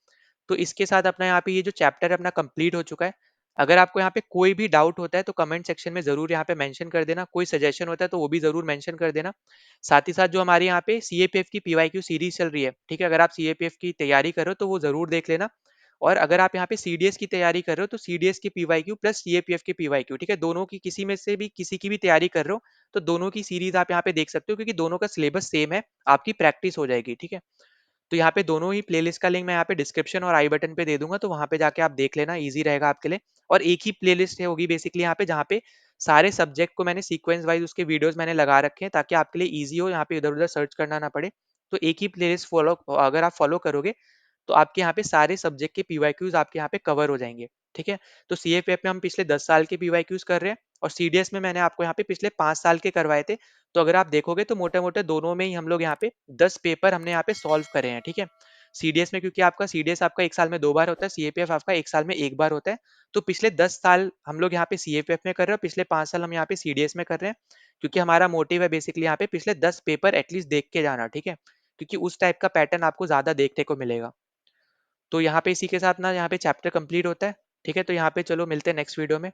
तो इसके साथ अपना यहाँ पे ये जो चैप्टर है अपना कंप्लीट हो चुका है। अगर आपको यहाँ पे कोई भी डाउट होता है, तो कमेंट सेक्शन में जरूर यहाँ पे मेंशन कर देना। कोई सजेशन होता है तो वो भी जरूर मेंशन कर देना। साथ ही साथ जो हमारे यहाँ पे सीएपीएफ की पीवाईक्यू सीरीज चल रही है, ठीक है, अगर आप सीएपीएफ की तैयारी कर रहे हो तो वो जरूर देख लेना। और अगर आप यहाँ पे सीडीएस की तैयारी कर रहे हो, तो सीडीएस की पीवाईक्यू प्लस सीएपीएफ की पीवाईक्यू, ठीक है, दोनों की किसी में से भी किसी की भी तैयारी कर रहे हो, तो दोनों की सीरीज आप यहाँ पे देख सकते हो, क्योंकि दोनों का सिलेबस सेम है, आपकी प्रैक्टिस हो जाएगी। ठीक है, तो यहाँ पे दोनों ही प्लेलिस्ट का लिंक मैं यहाँ पे डिस्क्रिप्शन और आई बटन पे दे दूंगा, तो वहां पे जाके आप देख लेना, इजी रहेगा आपके लिए। और एक ही प्लेलिस्ट है होगी बेसिकली यहाँ पे, जहाँ पे सारे सब्जेक्ट को मैंने सीक्वेंस वाइज उसके वीडियोस मैंने लगा रखे हैं, ताकि आपके लिए इजी हो, यहाँ पे इधर उधर सर्च करना ना पड़े। तो एक ही प्लेलिस्ट फॉलो अगर आप फॉलो करोगे, तो आपके यहाँ पे सारे सब्जेक्ट के पीवाईक्यूज आपके यहाँ पे कवर हो जाएंगे। ठीक है, तो सीएपीएफ में हम पिछले 10 साल के पीवाईक्यूज कर रहे हैं, और सीडीएस में मैंने आपको यहाँ पे पिछले 5 साल के करवाए थे। तो अगर आप देखोगे तो मोटे मोटे दोनों में ही हम लोग यहाँ पे 10 पेपर हमने यहाँ पे सॉल्व करे हैं। ठीक है, सीडीएस में क्योंकि आपका सीडीएस आपका 1 साल में 2 बार होता है, सीएपीएफ आपका 1 साल में 1 बार होता है। तो पिछले 10 साल हम लोग यहाँ पे सीएपीएफ में कर रहे हैं, और पिछले 5 साल हम यहाँ पे सीडीएस में कर रहे हैं, क्योंकि हमारा मोटिव है बेसिकली यहाँ पे पिछले 10 पेपर एटलीस्ट देख के जाना। ठीक है, क्योंकि उस टाइप का पैटर्न आपको ज्यादा देखने को मिलेगा। तो यहाँ पे इसी के साथ ना यहाँ पे चैप्टर कंप्लीट होता है। ठीक है, तो यहाँ पे चलो मिलते हैं नेक्स्ट वीडियो में।